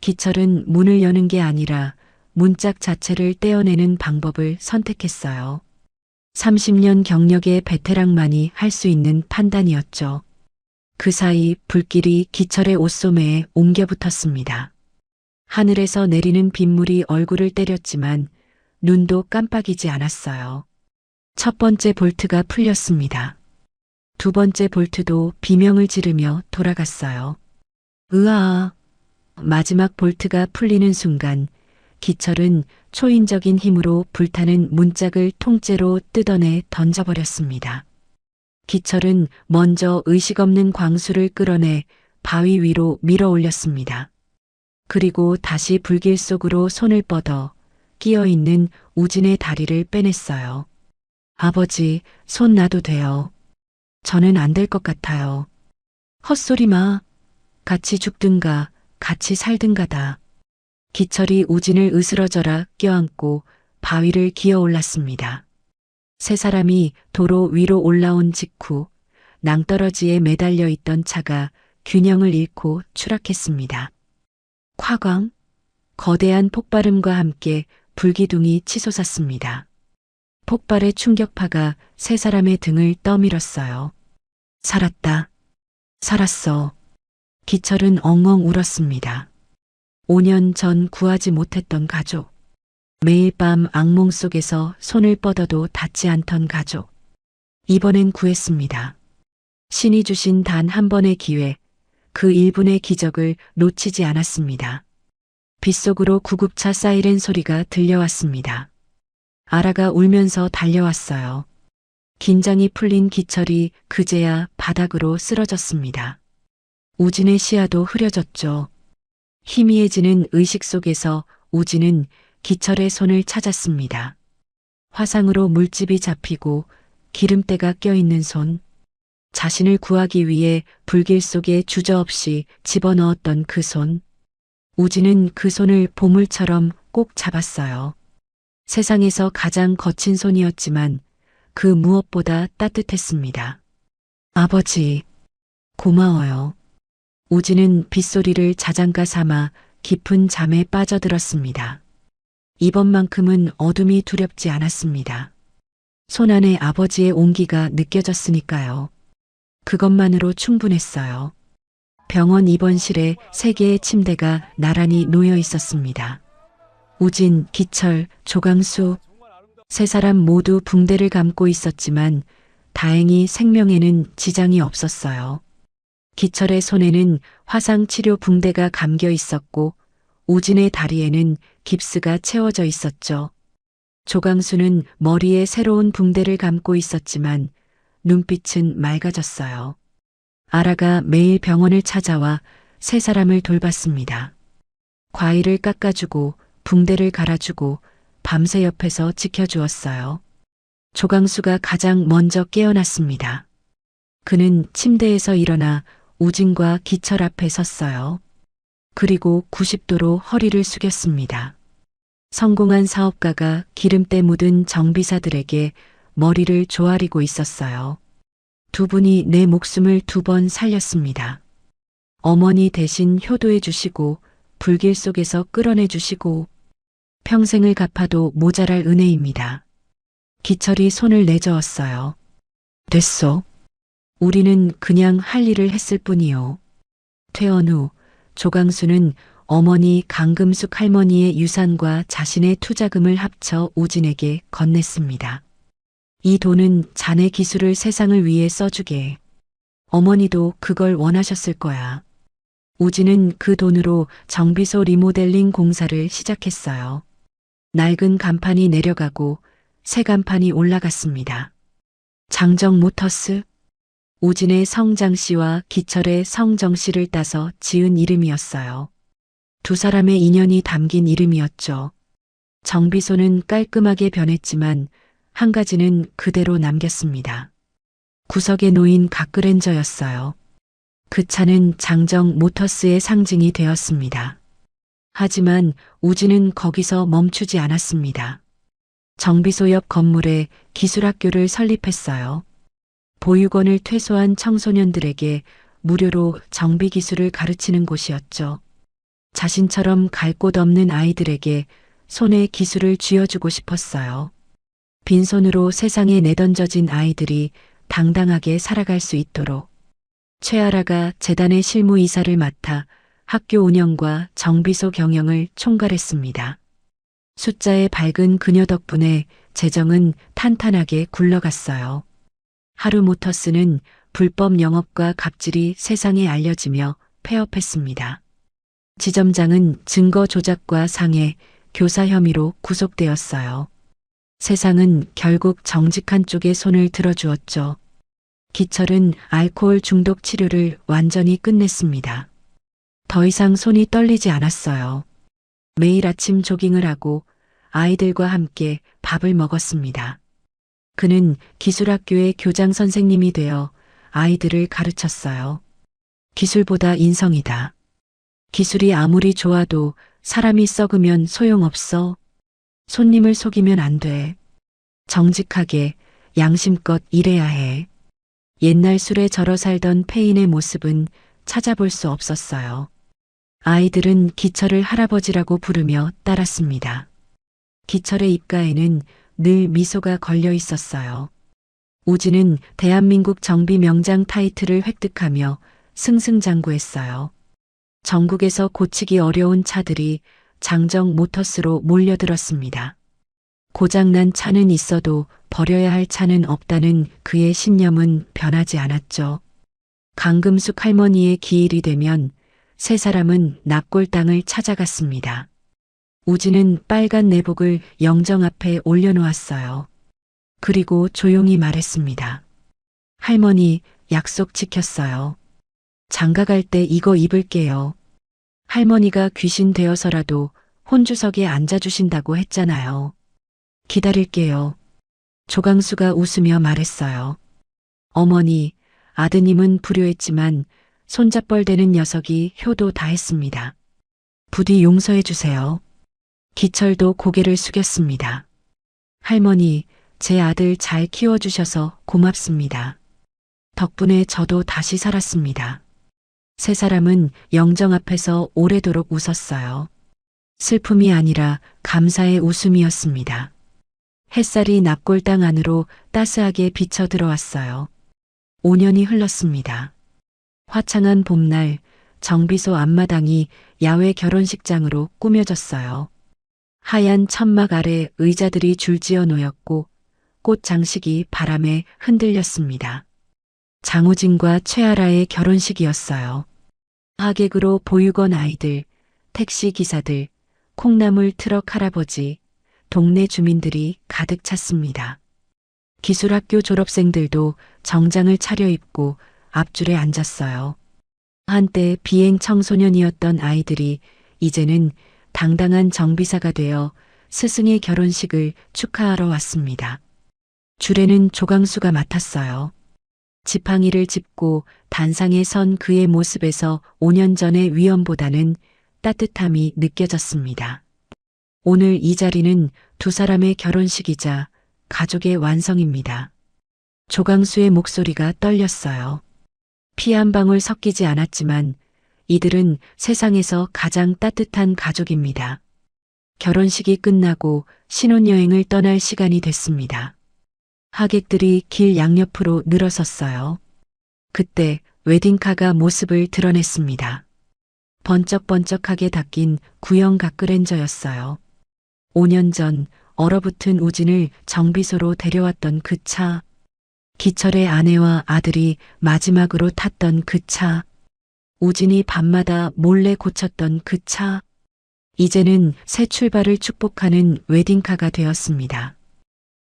기철은 문을 여는 게 아니라 문짝 자체를 떼어내는 방법을 선택했어요. 30년 경력의 베테랑만이 할 수 있는 판단이었죠. 그 사이 불길이 기철의 옷소매에 옮겨 붙었습니다. 하늘에서 내리는 빗물이 얼굴을 때렸지만 눈도 깜빡이지 않았어요. 첫 번째 볼트가 풀렸습니다. 두 번째 볼트도 비명을 지르며 돌아갔어요. 으아! 마지막 볼트가 풀리는 순간 기철은 초인적인 힘으로 불타는 문짝을 통째로 뜯어내 던져버렸습니다. 기철은 먼저 의식 없는 광수를 끌어내 바위 위로 밀어 올렸습니다. 그리고 다시 불길 속으로 손을 뻗어 끼어 있는 우진의 다리를 빼냈어요. 아버지, 손 놔도 돼요. 저는 안 될 것 같아요. 헛소리 마. 같이 죽든가, 같이 살든가다. 기철이 우진을 으스러져라 껴안고 바위를 기어 올랐습니다. 세 사람이 도로 위로 올라온 직후 낭떠러지에 매달려 있던 차가 균형을 잃고 추락했습니다. 콱광, 거대한 폭발음과 함께 불기둥이 치솟았습니다. 폭발의 충격파가 세 사람의 등을 떠밀었어요. 살았다. 살았어. 기철은 엉엉 울었습니다. 5년 전 구하지 못했던 가족. 매일 밤 악몽 속에서 손을 뻗어도 닿지 않던 가족. 이번엔 구했습니다. 신이 주신 단 한 번의 기회, 그 1분의 기적을 놓치지 않았습니다. 빗속으로 구급차 사이렌 소리가 들려왔습니다. 아라가 울면서 달려왔어요. 긴장이 풀린 기철이 그제야 바닥으로 쓰러졌습니다. 우진의 시야도 흐려졌죠. 희미해지는 의식 속에서 우진은 기철의 손을 찾았습니다. 화상으로 물집이 잡히고 기름때가 껴있는 손. 자신을 구하기 위해 불길 속에 주저없이 집어넣었던 그 손. 우진은 그 손을 보물처럼 꼭 잡았어요. 세상에서 가장 거친 손이었지만 그 무엇보다 따뜻했습니다. 아버지, 고마워요. 우진은 빗소리를 자장가 삼아 깊은 잠에 빠져들었습니다. 이번만큼은 어둠이 두렵지 않았습니다. 손 안에 아버지의 온기가 느껴졌으니까요. 그것만으로 충분했어요. 병원 입원실에 3개의 침대가 나란히 놓여 있었습니다. 우진, 기철, 조강수, 세 사람 모두 붕대를 감고 있었지만 다행히 생명에는 지장이 없었어요. 기철의 손에는 화상치료 붕대가 감겨 있었고 우진의 다리에는 깁스가 채워져 있었죠. 조강수는 머리에 새로운 붕대를 감고 있었지만 눈빛은 맑아졌어요. 아라가 매일 병원을 찾아와 세 사람을 돌봤습니다. 과일을 깎아주고 붕대를 갈아주고 밤새 옆에서 지켜주었어요. 조강수가 가장 먼저 깨어났습니다. 그는 침대에서 일어나 우진과 기철 앞에 섰어요. 그리고 90도로 허리를 숙였습니다. 성공한 사업가가 기름때 묻은 정비사들에게 머리를 조아리고 있었어요. 두 분이 내 목숨을 2번 살렸습니다. 어머니 대신 효도해 주시고 불길 속에서 끌어내 주시고 평생을 갚아도 모자랄 은혜입니다. 기철이 손을 내저었어요. 됐소. 우리는 그냥 할 일을 했을 뿐이요. 퇴원 후 조강수는 어머니 강금숙 할머니의 유산과 자신의 투자금을 합쳐 우진에게 건넸습니다. 이 돈은 자네 기술을 세상을 위해 써주게. 어머니도 그걸 원하셨을 거야. 우진은 그 돈으로 정비소 리모델링 공사를 시작했어요. 낡은 간판이 내려가고 새 간판이 올라갔습니다. 장정 모터스. 우진의 성장 씨와 기철의 성정 씨를 따서 지은 이름이었어요. 두 사람의 인연이 담긴 이름이었죠. 정비소는 깔끔하게 변했지만 한 가지는 그대로 남겼습니다. 구석에 놓인 갓그랜저였어요. 그 차는 장정 모터스의 상징이 되었습니다. 하지만 우진은 거기서 멈추지 않았습니다. 정비소 옆 건물에 기술학교를 설립했어요. 보육원을 퇴소한 청소년들에게 무료로 정비 기술을 가르치는 곳이었죠. 자신처럼 갈 곳 없는 아이들에게 손에 기술을 쥐어주고 싶었어요. 빈손으로 세상에 내던져진 아이들이 당당하게 살아갈 수 있도록. 최아라가 재단의 실무이사를 맡아 학교 운영과 정비소 경영을 총괄했습니다. 숫자의 밝은 그녀 덕분에 재정은 탄탄하게 굴러갔어요. 하루모터스는 불법 영업과 갑질이 세상에 알려지며 폐업했습니다. 지점장은 증거 조작과 상해, 교사 혐의로 구속되었어요. 세상은 결국 정직한 쪽에 손을 들어주었죠. 기철은 알코올 중독 치료를 완전히 끝냈습니다. 더 이상 손이 떨리지 않았어요. 매일 아침 조깅을 하고 아이들과 함께 밥을 먹었습니다. 그는 기술학교의 교장 선생님이 되어 아이들을 가르쳤어요. 기술보다 인성이다. 기술이 아무리 좋아도 사람이 썩으면 소용없어. 손님을 속이면 안 돼. 정직하게 양심껏 일해야 해. 옛날 술에 절어 살던 폐인의 모습은 찾아볼 수 없었어요. 아이들은 기철을 할아버지라고 부르며 따랐습니다. 기철의 입가에는 늘 미소가 걸려 있었어요. 우진은 대한민국 정비 명장 타이틀을 획득하며 승승장구했어요. 전국에서 고치기 어려운 차들이 장정 모터스로 몰려들었습니다. 고장난 차는 있어도 버려야 할 차는 없다는 그의 신념은 변하지 않았죠. 강금숙 할머니의 기일이 되면 세 사람은 납골 땅을 찾아갔습니다. 우진은 빨간 내복을 영정 앞에 올려놓았어요. 그리고 조용히 말했습니다. 할머니, 약속 지켰어요. 장가갈 때 이거 입을게요. 할머니가 귀신 되어서라도 혼주석에 앉아주신다고 했잖아요. 기다릴게요. 조강수가 웃으며 말했어요. 어머니, 아드님은 불효했지만 손잡벌 되는 녀석이 효도 다했습니다. 부디 용서해 주세요. 기철도 고개를 숙였습니다. 할머니, 제 아들 잘 키워주셔서 고맙습니다. 덕분에 저도 다시 살았습니다. 세 사람은 영정 앞에서 오래도록 웃었어요. 슬픔이 아니라 감사의 웃음이었습니다. 햇살이 납골 땅 안으로 따스하게 비쳐 들어왔어요. 5년이 흘렀습니다. 화창한 봄날 정비소 앞마당이 야외 결혼식장으로 꾸며졌어요. 하얀 천막 아래 의자들이 줄지어 놓였고 꽃 장식이 바람에 흔들렸습니다. 장우진과 최아라의 결혼식이었어요. 하객으로 보육원 아이들, 택시 기사들, 콩나물 트럭 할아버지, 동네 주민들이 가득 찼습니다. 기술학교 졸업생들도 정장을 차려입고 앞줄에 앉았어요. 한때 비행 청소년이었던 아이들이 이제는 당당한 정비사가 되어 스승의 결혼식을 축하하러 왔습니다. 줄에는 조강수가 맡았어요. 지팡이를 짚고 단상에 선 그의 모습에서 5년 전의 위엄보다는 따뜻함이 느껴졌습니다. 오늘 이 자리는 두 사람의 결혼식이자 가족의 완성입니다. 조강수의 목소리가 떨렸어요. 피 한 방울 섞이지 않았지만 이들은 세상에서 가장 따뜻한 가족입니다. 결혼식이 끝나고 신혼여행을 떠날 시간이 됐습니다. 하객들이 길 양옆으로 늘어섰어요. 그때 웨딩카가 모습을 드러냈습니다. 번쩍번쩍하게 닦인 구형 가크렌저였어요. 5년 전 얼어붙은 우진을 정비소로 데려왔던 그 차. 기철의 아내와 아들이 마지막으로 탔던 그 차. 우진이 밤마다 몰래 고쳤던 그 차. 이제는 새 출발을 축복하는 웨딩카가 되었습니다.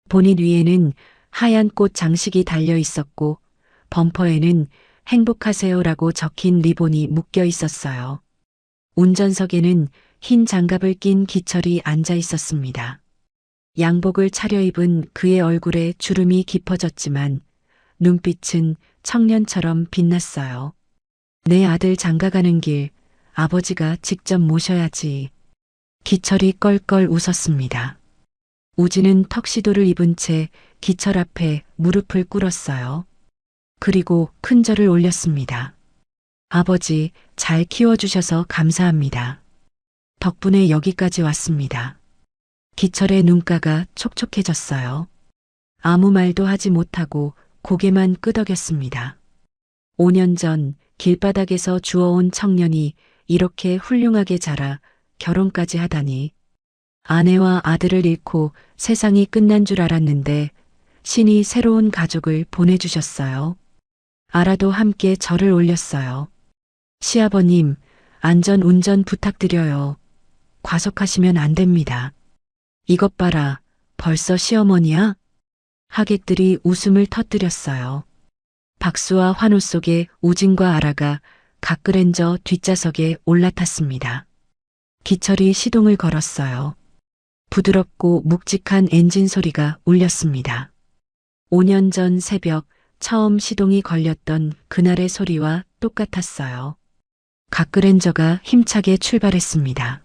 본닛 위에는 하얀 꽃 장식이 달려 있었고 범퍼에는 행복하세요라고 적힌 리본이 묶여 있었어요. 운전석에는 흰 장갑을 낀 기철이 앉아 있었습니다. 양복을 차려입은 그의 얼굴에 주름이 깊어졌지만 눈빛은 청년처럼 빛났어요. 내 아들 장가가는 길 아버지가 직접 모셔야지. 기철이 껄껄 웃었습니다. 우진은 턱시도를 입은 채 기철 앞에 무릎을 꿇었어요. 그리고 큰 절을 올렸습니다. 아버지, 잘 키워주셔서 감사합니다. 덕분에 여기까지 왔습니다. 기철의 눈가가 촉촉해졌어요. 아무 말도 하지 못하고 고개만 끄덕였습니다. 5년 전 길바닥에서 주워온 청년이 이렇게 훌륭하게 자라 결혼까지 하다니. 아내와 아들을 잃고 세상이 끝난 줄 알았는데 신이 새로운 가족을 보내주셨어요. 아라도 함께 절을 올렸어요. 시아버님, 안전 운전 부탁드려요. 과속하시면 안 됩니다. 이것 봐라, 벌써 시어머니야? 하객들이 웃음을 터뜨렸어요. 박수와 환호 속에 우진과 아라가 가크렌저 뒷좌석에 올라탔습니다. 기철이 시동을 걸었어요. 부드럽고 묵직한 엔진 소리가 울렸습니다. 5년 전 새벽 처음 시동이 걸렸던 그날의 소리와 똑같았어요. 각그랜저가 힘차게 출발했습니다.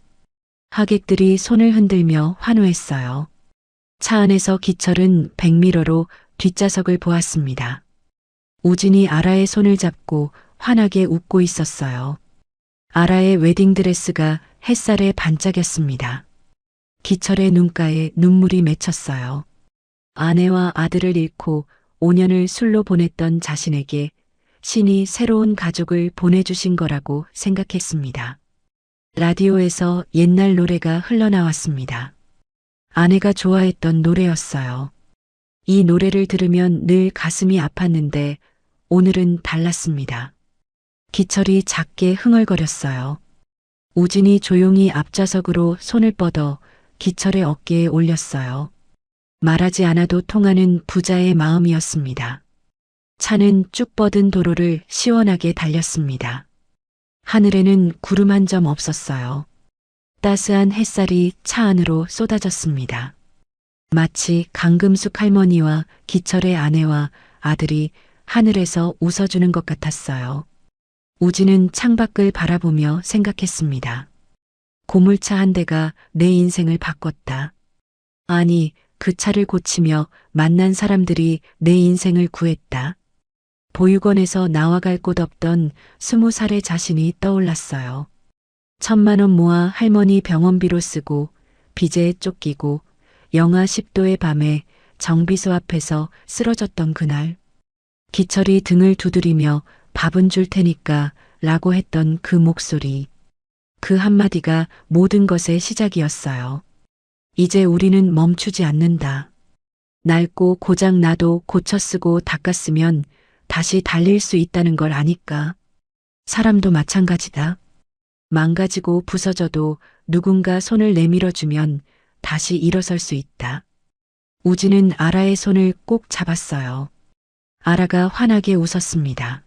하객들이 손을 흔들며 환호했어요. 차 안에서 기철은 백미러로 뒷좌석을 보았습니다. 우진이 아라의 손을 잡고 환하게 웃고 있었어요. 아라의 웨딩드레스가 햇살에 반짝였습니다. 기철의 눈가에 눈물이 맺혔어요. 아내와 아들을 잃고 5년을 술로 보냈던 자신에게 신이 새로운 가족을 보내주신 거라고 생각했습니다. 라디오에서 옛날 노래가 흘러나왔습니다. 아내가 좋아했던 노래였어요. 이 노래를 들으면 늘 가슴이 아팠는데 오늘은 달랐습니다. 기철이 작게 흥얼거렸어요. 우진이 조용히 앞좌석으로 손을 뻗어 기철의 어깨에 올렸어요. 말하지 않아도 통하는 부자의 마음이었습니다. 차는 쭉 뻗은 도로를 시원하게 달렸습니다. 하늘에는 구름 한 점 없었어요. 따스한 햇살이 차 안으로 쏟아졌습니다. 마치 강금숙 할머니와 기철의 아내와 아들이 하늘에서 웃어주는 것 같았어요. 우진은 창밖을 바라보며 생각했습니다. 고물차 한 대가 내 인생을 바꿨다. 아니, 그 차를 고치며 만난 사람들이 내 인생을 구했다. 보육원에서 나와갈 곳 없던 20살의 자신이 떠올랐어요. 1,000만 원 모아 할머니 병원비로 쓰고 빚에 쫓기고 영하 10도의 밤에 정비소 앞에서 쓰러졌던 그날. 기철이 등을 두드리며 밥은 줄 테니까 라고 했던 그 목소리. 그 한마디가 모든 것의 시작이었어요. 이제 우리는 멈추지 않는다. 낡고 고장 나도 고쳐 쓰고 닦아 쓰면 다시 달릴 수 있다는 걸 아니까. 사람도 마찬가지다. 망가지고 부서져도 누군가 손을 내밀어주면 다시 일어설 수 있다. 우진은 아라의 손을 꼭 잡았어요. 아라가 환하게 웃었습니다.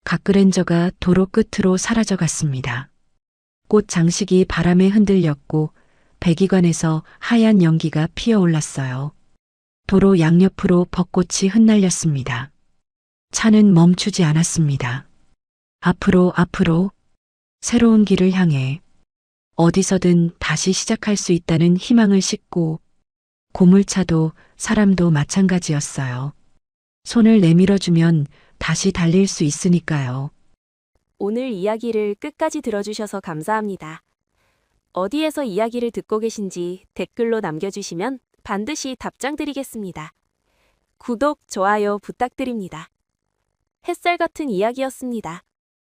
각그랜저가 도로 끝으로 사라져갔습니다. 꽃 장식이 바람에 흔들렸고 배기관에서 하얀 연기가 피어올랐어요. 도로 양옆으로 벚꽃이 흩날렸습니다. 차는 멈추지 않았습니다. 앞으로 앞으로 새로운 길을 향해 어디서든 다시 시작할 수 있다는 희망을 싣고 고물차도 사람도 마찬가지였어요. 손을 내밀어주면 다시 달릴 수 있으니까요. 오늘 이야기를 끝까지 들어주셔서 감사합니다. 어디에서 이야기를 듣고 계신지 댓글로 남겨주시면 반드시 답장 드리겠습니다. 구독, 좋아요 부탁드립니다. 햇살 같은 이야기였습니다.